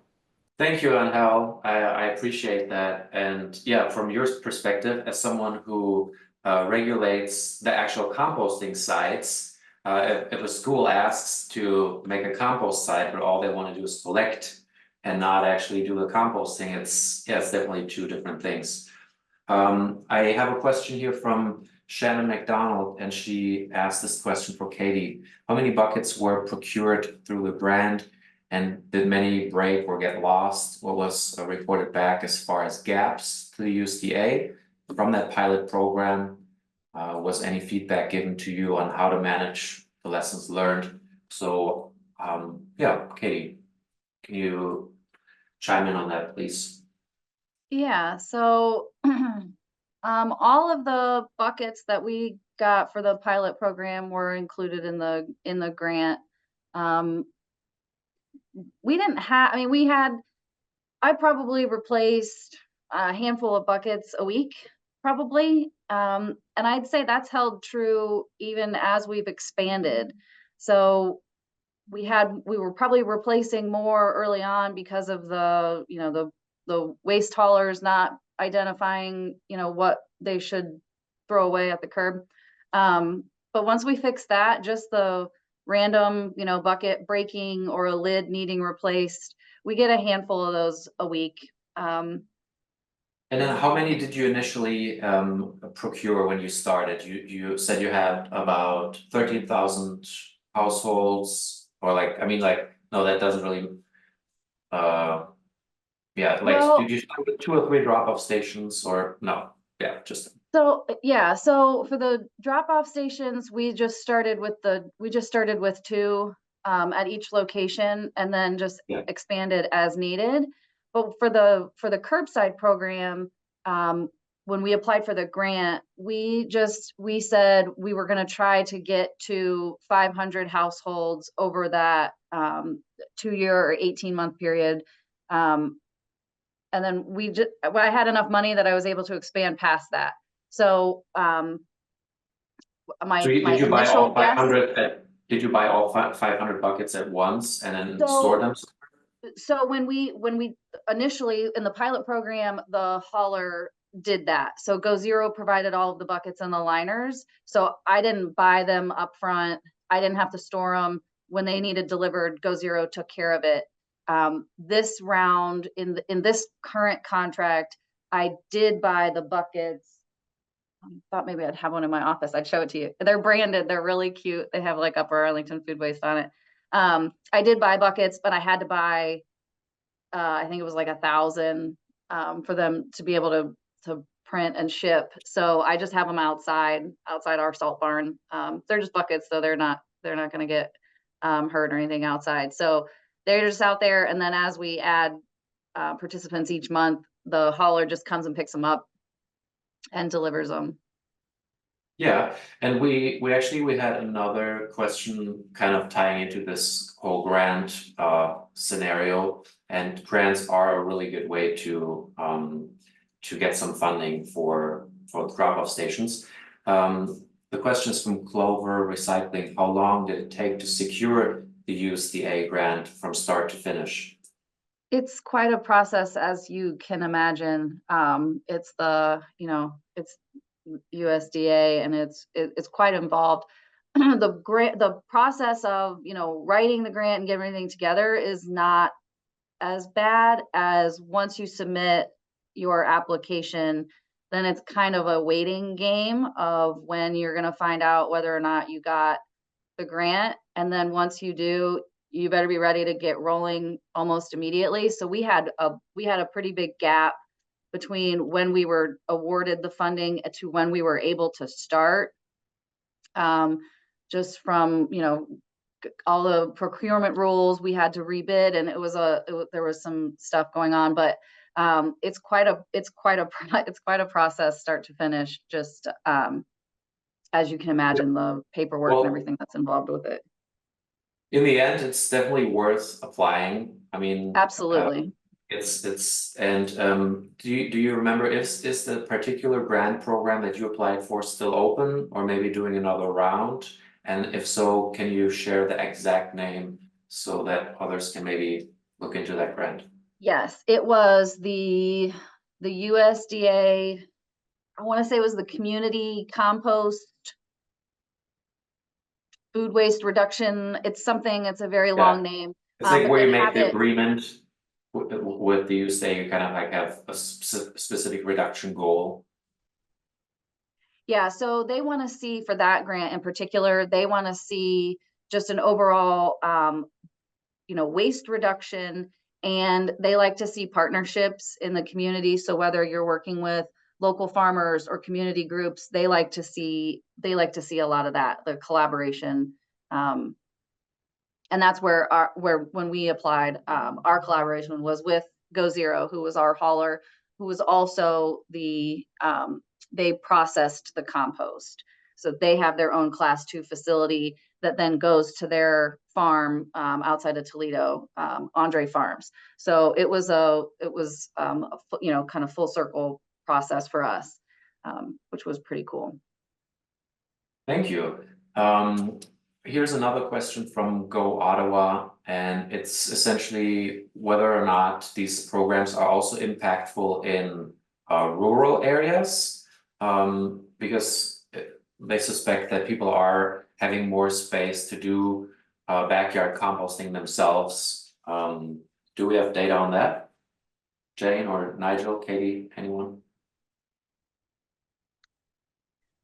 Thank you, Angel. I appreciate that. And yeah, from your perspective, as someone who regulates the actual composting sites, if a school asks to make a compost site, but all they want to do is collect and not actually do the composting, it's definitely two different things. I have a question here from Shannon McDonald, and she asked this question for Katie. How many buckets were procured through the grant? And did many break or get lost? What was reported back as far as gaps to the USDA from that pilot program? Was any feedback given to you on how to manage the lessons learned? So, yeah, Katie, can you chime in on that, please? Yeah, so all of the buckets that we got for the pilot program were included in the grant. We didn't have, I mean, I probably replaced a handful of buckets a week, probably. And I'd say that's held true even as we've expanded. So we were probably replacing more early on because of the waste haulers not identifying, what they should throw away at the curb. But once we fixed that, just the random, bucket breaking or a lid needing replaced, we get a handful of those a week. And then how many did you initially procure when you started? You said you had about 13,000 households, or like, I mean, like, no, that doesn't really, yeah, like, Well, did you start with 2 or 3 drop-off stations, or no? Yeah, just, so yeah, so for the drop-off stations, we just started with 2 at each location and then just Yeah. expanded as needed. But for the curbside program, when we applied for the grant, we said we were going to try to get to 500 households over that 2-year or 18-month period. And then I had enough money that I was able to expand past that. So my So my did you buy initial all guess. 500 did you buy all 500 buckets at once and then store them? So when we initially in the pilot program, the hauler did that. So Go Zero provided all of the buckets and the liners. So I didn't buy them up front. I didn't have to store them. When they needed delivered, Go Zero took care of it. This round in this current contract, I did buy the buckets. I thought maybe I'd have one in my office. I'd show it to you. They're branded. They're really cute. They have like Upper Arlington food waste on it. I did buy buckets, but I had to buy, I think it was like 1,000 for them to be able to print and ship. So I just have them outside our salt barn. They're just buckets, so they're not going to get hurt or anything outside. So they're just out there. And then as we add participants each month, the hauler just comes and picks them up and delivers them. Yeah, and we had another question kind of tying into this whole grant scenario, and grants are a really good way to get some funding for drop-off stations. The question is from Clover Recycling. How long did it take to secure the USDA grant from start to finish? It's quite a process, as you can imagine. It's it's USDA, and it's quite involved. The process of writing the grant and getting everything together is not as bad as once you submit your application, then it's kind of a waiting game of when you're going to find out whether or not you got the grant. And then once you do, you better be ready to get rolling almost immediately. So we had a pretty big gap between when we were awarded the funding to when we were able to start. Just from all the procurement rules, we had to rebid, and there was some stuff going on, but it's quite a process start to finish. Just as you can imagine, the paperwork and everything that's involved with it. In the end, it's definitely worth applying. I mean, absolutely. Do you remember, is the particular grant program that you applied for still open, or maybe doing another round? And if so, can you share the exact name so that others can maybe look into that grant? Yes, it was the USDA. I want to say it was the Community Compost Food Waste Reduction. It's a very long name. It's like where you make the agreement with the USDA, you kind of like have a specific reduction goal. Yeah, so they want to see, for that grant in particular, they want to see just an overall waste reduction, and they like to see partnerships in the community. So whether you're working with local farmers or community groups, they like to see a lot of that, the collaboration. And that's where when we applied, our collaboration was with Go Zero, who was our hauler, who was also they processed the compost. So they have their own Class 2 facility that then goes to their farm outside of Toledo, Andre Farms. So it was kind of full circle process for us, which was pretty cool. Thank you. Here's another question from Go Ottawa, and it's essentially whether or not these programs are also impactful in rural areas, because they suspect that people are having more space to do backyard composting themselves. Do we have data on that? Jane or Nigel, Katie, anyone?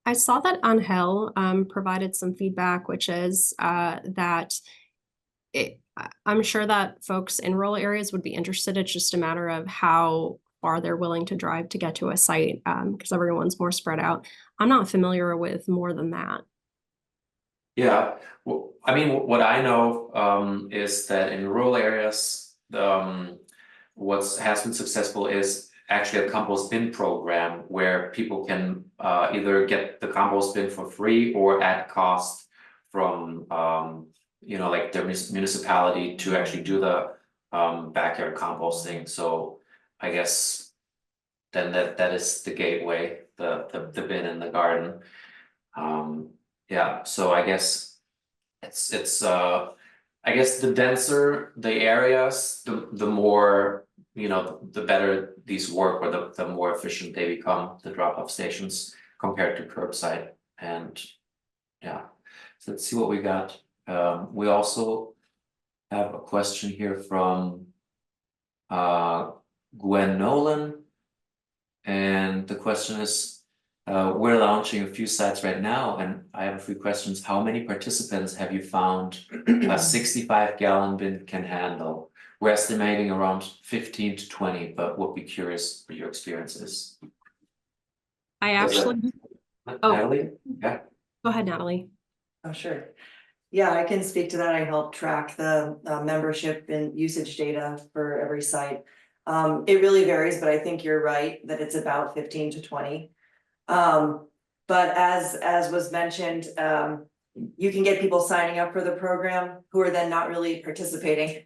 I saw that Angel provided some feedback, which is that I'm sure that folks in rural areas would be interested. It's just a matter of how far they're willing to drive to get to a site, because everyone's more spread out. I'm not familiar with more than that. Yeah, well, I mean, what I know is that in rural areas, what has been successful is actually a compost bin program where people can either get the compost bin for free or at cost from like their municipality to actually do the backyard composting. So I guess then that is the gateway, the bin in the garden. yeah, so I guess it's I guess the denser the areas, the more, the better these work, or the more efficient they become, the drop-off stations compared to curbside. And yeah, so let's see what we got. We also have a question here from Gwen Nolan. And the question is, we're launching a few sites right now, and I have a few questions. How many participants have you found a 65-gallon bin can handle? We're estimating around 15 to 20, but we'll be curious what your experience is. I actually, Oh. Natalie? Yeah. go ahead, Natalie. Oh, sure. Yeah, I can speak to that. I help track the membership and usage data for every site. It really varies, but I think you're right that it's about 15 to 20. But as was mentioned, you can get people signing up for the program who are then not really participating.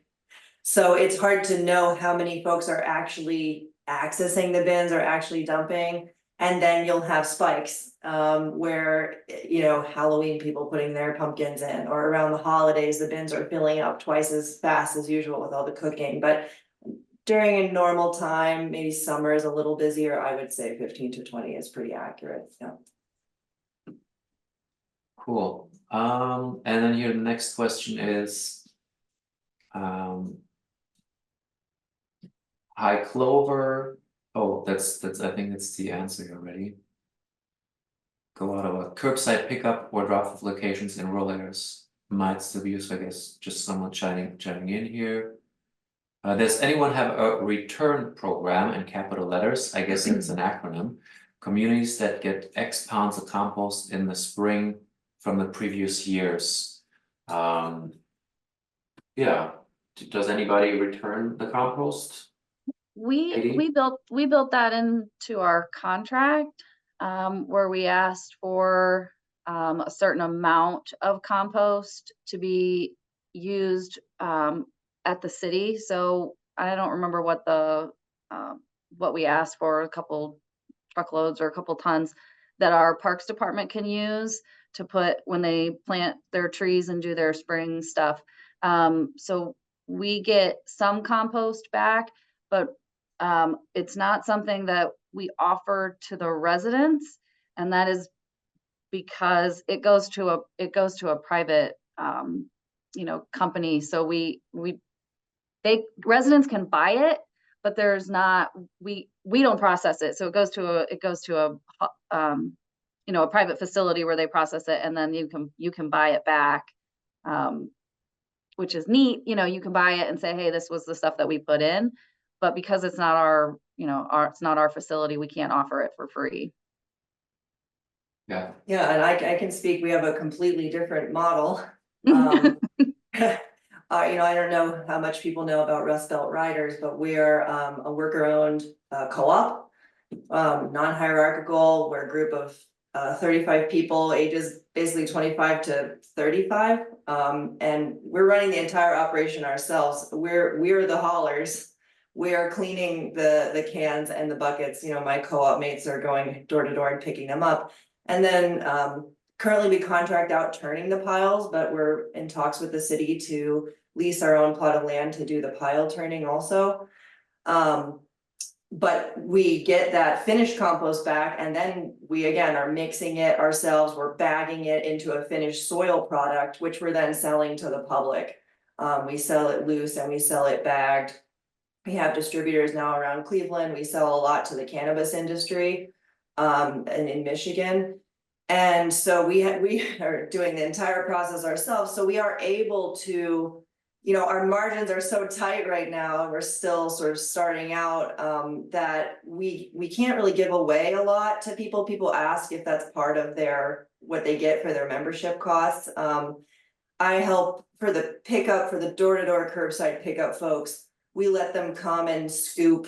So it's hard to know how many folks are actually accessing the bins or actually dumping. And then you'll have spikes where, Halloween people putting their pumpkins in, or around the holidays, the bins are filling up twice as fast as usual with all the cooking. But during a normal time, maybe summer is a little busier, I would say 15 to 20 is pretty accurate. Yeah. Cool. And then here the next question is, Hi Clover. Oh, that's I think that's the answer already. Go out of a curbside pickup or drop-off locations in rural areas might still be used, I guess, just someone chiming in here. Does anyone have a return program in capital letters? I guess it's an acronym. Communities that get X pounds of compost in the spring from the previous years. Yeah, does anybody return the compost? We built that into our contract, where we asked for a certain amount of compost to be used at the city. So I don't remember what we asked for, a couple truckloads or a couple tons that our Parks Department can use to put when they plant their trees and do their spring stuff. So we get some compost back, but it's not something that we offer to the residents, and that is because it goes to a private company. So residents can buy it, but there's not, we don't process it. So it goes to a private facility where they process it, and then you can buy it back, which is neat. You can buy it and say, hey, this was the stuff that we put in. But because it's not it's not our facility, we can't offer it for free. Yeah. Yeah, and I can speak, we have a completely different model. I don't know how much people know about Rust Belt Riders, but we're a worker-owned co-op, non-hierarchical. We're a group of 35 people, ages basically 25 to 35, and we're running the entire operation ourselves. We're the haulers. We are cleaning the cans and the buckets. My co-op mates are going door to door and picking them up. And then currently we contract out turning the piles, but we're in talks with the city to lease our own plot of land to do the pile turning also. But we get that finished compost back, and then we again are mixing it ourselves. We're bagging it into a finished soil product, which we're then selling to the public. We sell it loose and we sell it bagged. We have distributors now around Cleveland. We sell a lot to the cannabis industry and in Michigan. And so we are doing the entire process ourselves. So we are able to, our margins are so tight right now, and we're still sort of starting out, that we can't really give away a lot to people. People ask if that's part of what they get for their membership costs. I help for the pickup, for the door-to-door curbside pickup folks. We let them come and scoop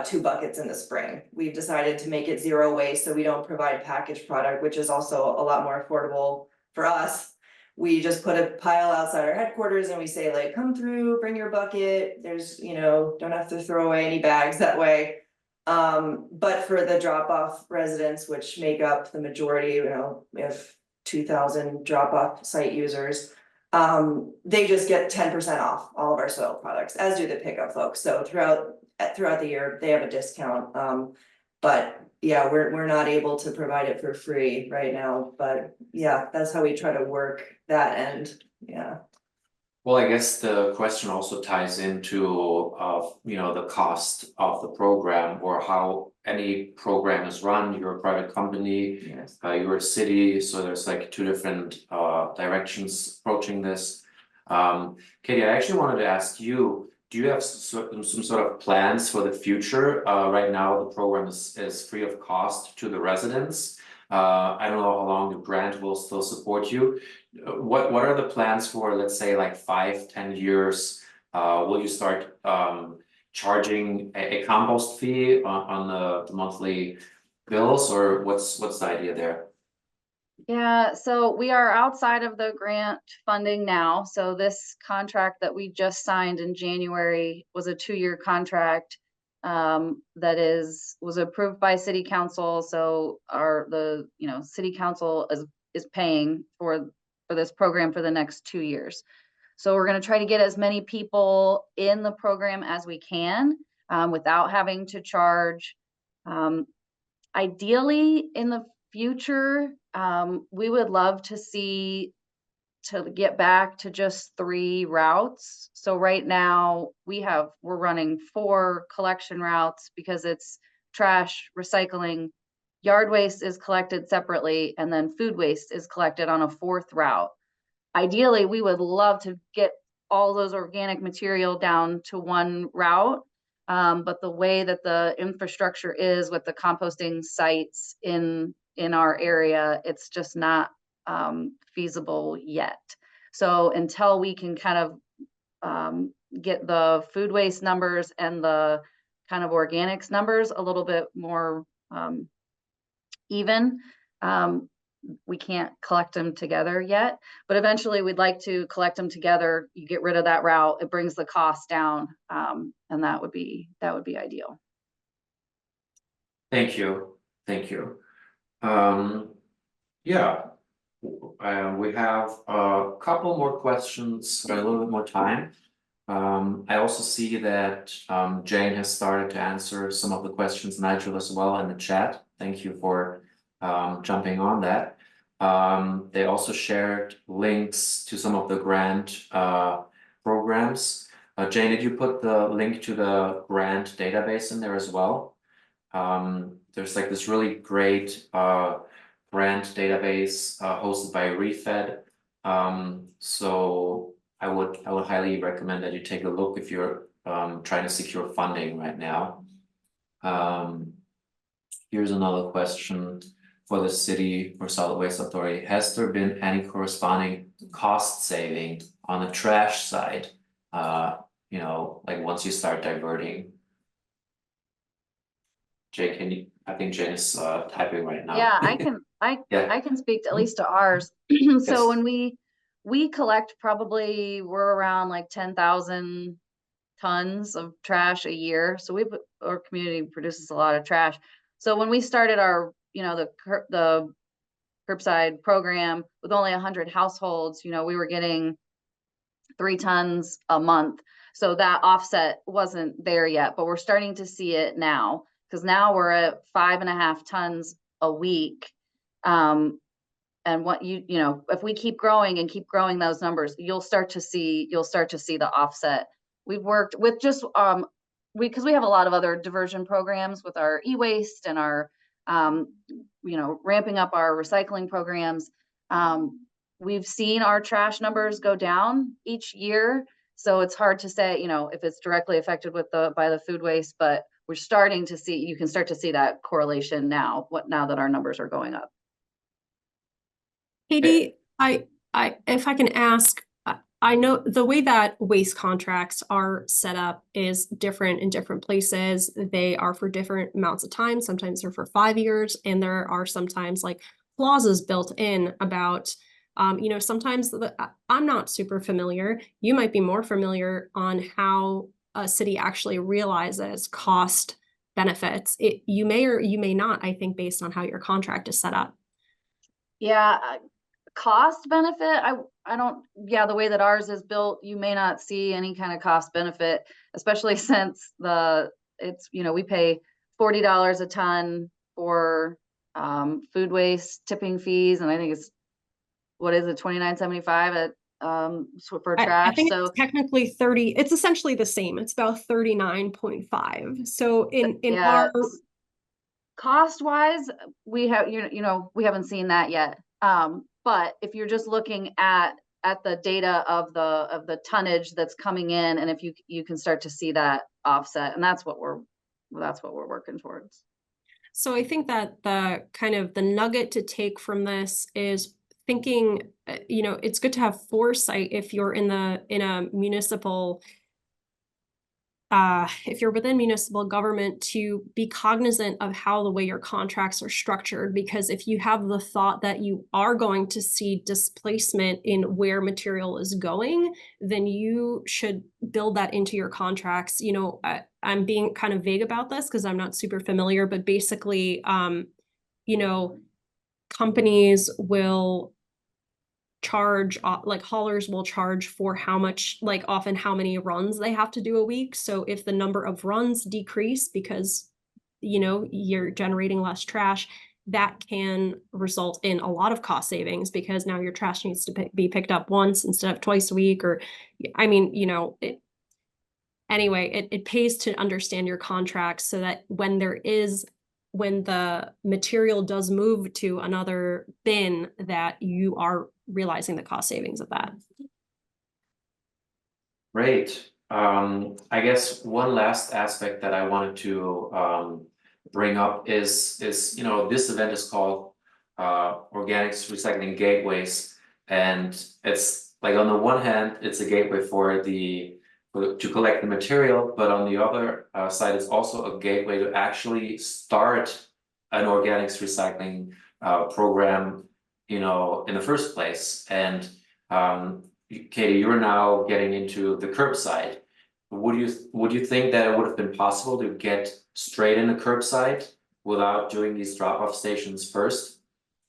2 buckets in the spring. We've decided to make it zero waste, so we don't provide packaged product, which is also a lot more affordable for us. We just put a pile outside our headquarters and we say, like, come through, bring your bucket. There's, don't have to throw away any bags that way. But for the drop-off residents, which make up the majority, we have 2,000 drop-off site users. They just get 10% off all of our soil products, as do the pickup folks. So throughout the year, they have a discount. But yeah, we're not able to provide it for free right now, but yeah, that's how we try to work that end, yeah. Well, I guess the question also ties into, the cost of the program or how any program is run. You're a private company, Yes. you're a city, so there's like two different directions approaching this. Katie, I actually wanted to ask you, do you have some sort of plans for the future? Right now, the program is free of cost to the residents. I don't know how long the grant will still support you. What are the plans for, let's say, like 5-10 years? Will you start charging a compost fee on the monthly bills, or what's the idea there? Yeah, so we are outside of the grant funding now. So this contract that we just signed in January was a 2-year contract that was approved by city council. So city council is paying for this program for the next 2 years. So we're going to try to get as many people in the program as we can without having to charge. Ideally, in the future, we would love to get back to just 3 routes. So right now we're running 4 collection routes because it's trash, recycling, yard waste is collected separately, and then food waste is collected on a 4th route. Ideally, we would love to get all those organic material down to 1 route. But the way that the infrastructure is with the composting sites in our area, it's just not feasible yet. So until we can kind of get the food waste numbers and the kind of organics numbers a little bit more even, we can't collect them together yet, but eventually we'd like to collect them together. You get rid of that route, it brings the cost down, and that would be ideal. Thank you. Yeah, we have a couple more questions, a little bit more time. I also see that Jane has started to answer some of the questions, Nigel as well, in the chat. Thank you for jumping on that. They also shared links to some of the grant programs. Jane, did you put the link to the grant database in there as well? There's like this really great grant database hosted by Refed. So I would highly recommend that you take a look if you're trying to secure funding right now. Here's another question for the city or solid waste authority. Has there been any corresponding cost saving on the trash side? Like once you start diverting? Jay, I think Jane is typing right now. Yeah, I can speak at least to ours. So when we collect, probably we're around like 10,000 tons of trash a year. So our community produces a lot of trash. So when we started our, the curbside program with only 100 households, we were getting 3 tons a month. So that offset wasn't there yet, but we're starting to see it now, because now we're at 5.5 tons a week. And what if we keep growing and keep growing those numbers, you'll start to see the offset. We've worked with just because we have a lot of other diversion programs with our e-waste and our ramping up our recycling programs. We've seen our trash numbers go down each year, so it's hard to say if it's directly affected by the food waste, but you can start to see that correlation now that our numbers are going up. Katie, if I can ask, I know the way that waste contracts are set up is different in different places. They are for different amounts of time. Sometimes they're for 5 years, and there are sometimes like clauses built in about, sometimes I'm not super familiar. You might be more familiar on how a city actually realizes cost benefits. You may or you may not, I think, based on how your contract is set up. Yeah, cost benefit, I don't, yeah, the way that ours is built, you may not see any kind of cost benefit, especially since we pay $40 a ton for food waste tipping fees, and I think it's, what is it, $29.75 at for I trash. think So it's technically 30, it's essentially the same. It's about 39.5. So in yeah, our, cost wise, we have, we haven't seen that yet. But if you're just looking at the data of the tonnage that's coming in, and if you can start to see that offset, and that's what we're working towards. so I think that the kind of the nugget to take from this is thinking, it's good to have foresight if you're in a municipal, if you're within municipal government, to be cognizant of how the way your contracts are structured, because if you have the thought that you are going to see displacement in where material is going, then you should build that into your contracts. I'm being kind of vague about this because I'm not super familiar, but basically, companies will charge, like haulers will charge for how much, like often how many runs they have to do a week. So if the number of runs decrease because you're generating less trash, that can result in a lot of cost savings, because now your trash needs to be picked up once instead of twice a week. Or it pays to understand your contracts so that when the material does move to another bin, that you are realizing the cost savings of that. Great. I guess one last aspect that I wanted to bring up is this event is called Organics Recycling Gateways, and it's like, on the one hand, it's a gateway to collect the material, but on the other side, it's also a gateway to actually start an organics recycling program, in the first place. And Katie, you're now getting into the curbside. Would you think that it would have been possible to get straight into curbside without doing these drop-off stations first?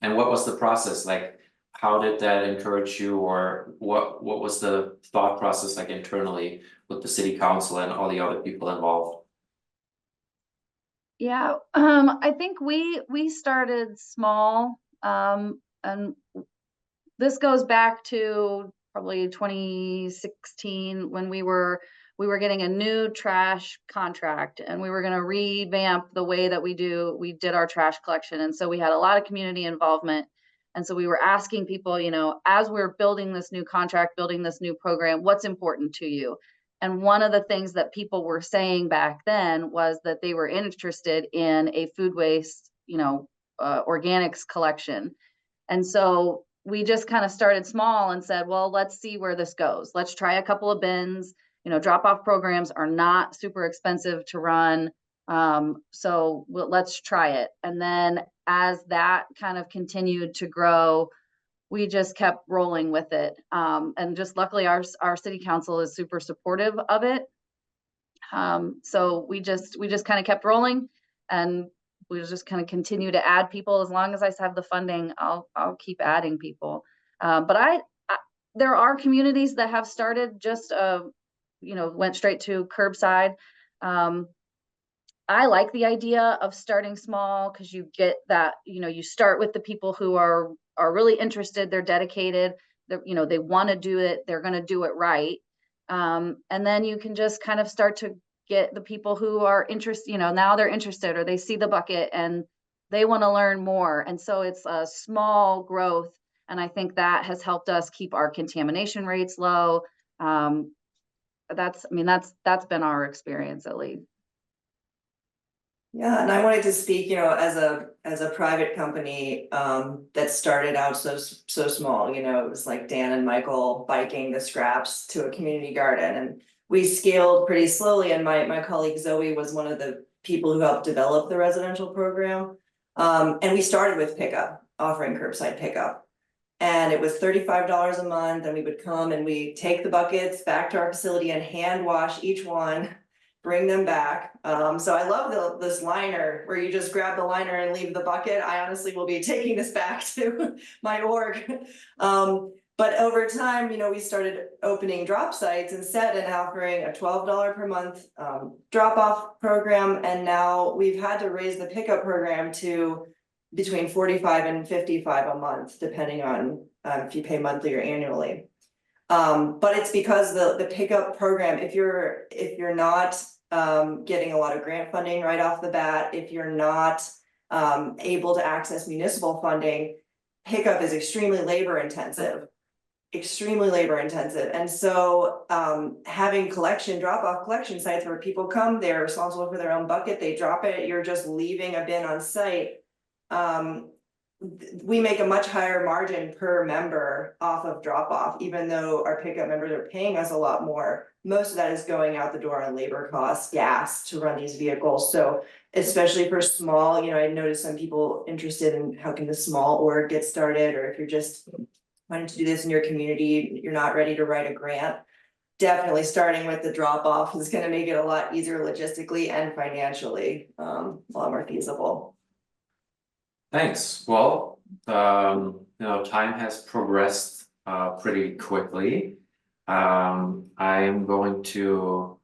And what was the process like? How did that encourage you, or what was the thought process like internally with the city council and all the other people involved? Yeah, I think we started small, and this goes back to probably 2016 when we were getting a new trash contract, and we were going to revamp the way that we did our trash collection. And so we had a lot of community involvement. And so we were asking people, as we're building this new contract, building this new program, what's important to you? And one of the things that people were saying back then was that they were interested in a food waste, organics collection. And so we just kind of started small and said, well, let's see where this goes. Let's try a couple of bins. Drop-off programs are not super expensive to run. So let's try it. And then as that kind of continued to grow, we just kept rolling with it. And just luckily our city council is super supportive of it. So we just kind of kept rolling, and we just kind of continue to add people. As long as I have the funding, I'll keep adding people. But there are communities that have started just went straight to curbside. I like the idea of starting small, because you get that, you start with the people who are really interested, they're dedicated, they want to do it, they're going to do it right. And then you can just kind of start to get the people who are interested, now they're interested, or they see the bucket and they want to learn more. And so it's a small growth. And I think that has helped us keep our contamination rates low. That's been our experience, at least. Yeah, and I wanted to speak, as a private company that started out so small. It was like Dan and Michael biking the scraps to a community garden, and we scaled pretty slowly. And my colleague Zoe was one of the people who helped develop the residential program. And we started with pickup, offering curbside pickup. And it was $35 a month, and we would come and we take the buckets back to our facility and hand wash each one. bring them back. So I love this liner where you just grab the liner and leave the bucket. I honestly will be taking this back to my org. But over time, you know, we started opening drop sites instead and offering a $12 per month drop off program. And now we've had to raise the pickup program to between 45 and 55 a month, depending on if you pay monthly or annually. But it's because the pickup program, if you're not getting a lot of grant funding right off the bat, if you're not able to access municipal funding, pickup is extremely labor intensive. And so having drop-off collection sites where people come, they're responsible for their own bucket, they drop it, you're just leaving a bin on site. We make a much higher margin per member off of drop-off, even though our pickup members are paying us a lot more. Most of that is going out the door on labor costs, gas to run these vehicles. So especially for small, you know, I noticed some people interested in how can the small org get started, or if you're just wanting to do this in your community, you're not ready to write a grant. Definitely starting with the drop off is going to make it a lot easier logistically and financially, a lot more feasible. Thanks. Well, you know, time has progressed pretty quickly. I am going to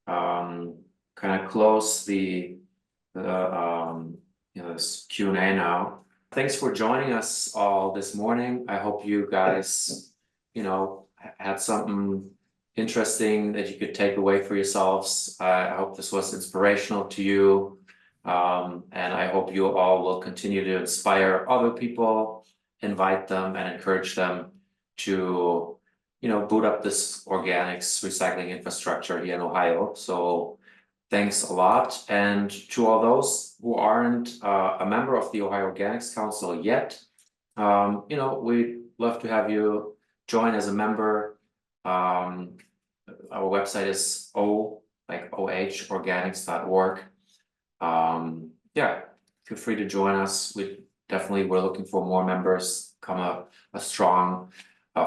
kind of close the you know, this Q&A now. Thanks for joining us all this morning. I hope you guys, you know, had something interesting that you could take away for yourselves. I hope this was inspirational to you. And I hope you all will continue to inspire other people, invite them and encourage them to, you know, boot up this organics recycling infrastructure here in Ohio. So thanks a lot. And to all those who aren't a member of the Ohio Organics Council yet, you know, we'd love to have you join as a member. Our website is organics.org. Yeah, feel free to join us. We're looking for more members, become a strong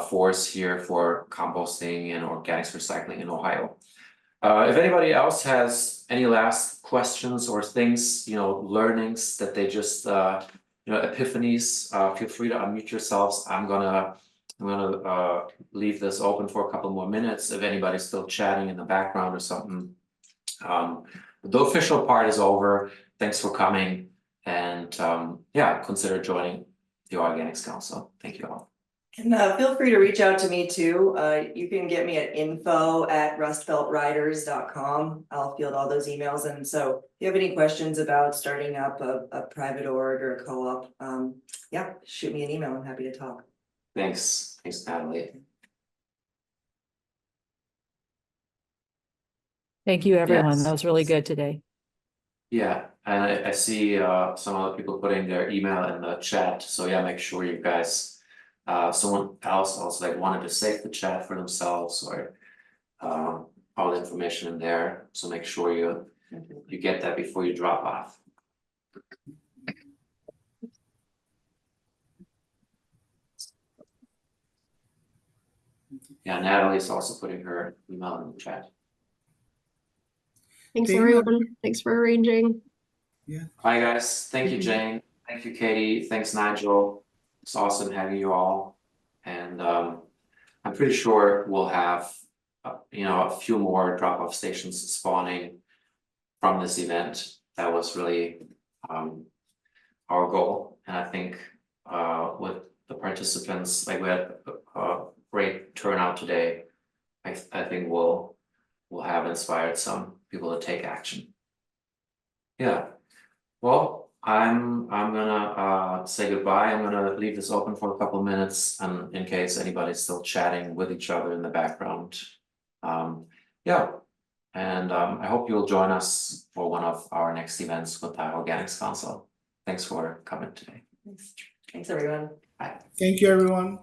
force here for composting and organics recycling in Ohio. If anybody else has any last questions or things, you know, learnings that they just, you know, epiphanies, feel free to unmute yourselves. I'm gonna leave this open for a couple more minutes if anybody's still chatting in the background or something. The official part is over. Thanks for coming, and yeah, consider joining the Organics Council. Thank you all. And feel free to reach out to me too. You can get me at info@rustbeltriders.com. I'll field all those emails. And so if you have any questions about starting up a private org or a co-op, yeah, shoot me an email. I'm happy to talk. Thanks, Natalie. Thank you, everyone. Yes. That was really good today. Yeah, and I see some other people putting their email in the chat. So yeah, make sure you guys, someone else also like wanted to save the chat for themselves, or all the information in there. So make sure you get that before you drop off. Yeah, Natalie's also putting her email in the chat. Thanks, Thank you. everyone. Thanks for arranging. Bye, guys. Thank you, Jane. Thank you, Katie. Thanks, Nigel. It's awesome having you all. And I'm pretty sure we'll have, you know, a few more drop-off stations spawning from this event. That was really our goal. And I think with the participants, like we had a great turnout today. I think we'll have inspired some people to take action. Yeah. Well, I'm gonna say goodbye. I'm gonna leave this open for a couple minutes, in case anybody's still chatting with each other in the background. Yeah, and I hope you'll join us for one of our next events with our Organics Council. Thanks for coming today. Thanks everyone. Bye. Thank you, everyone.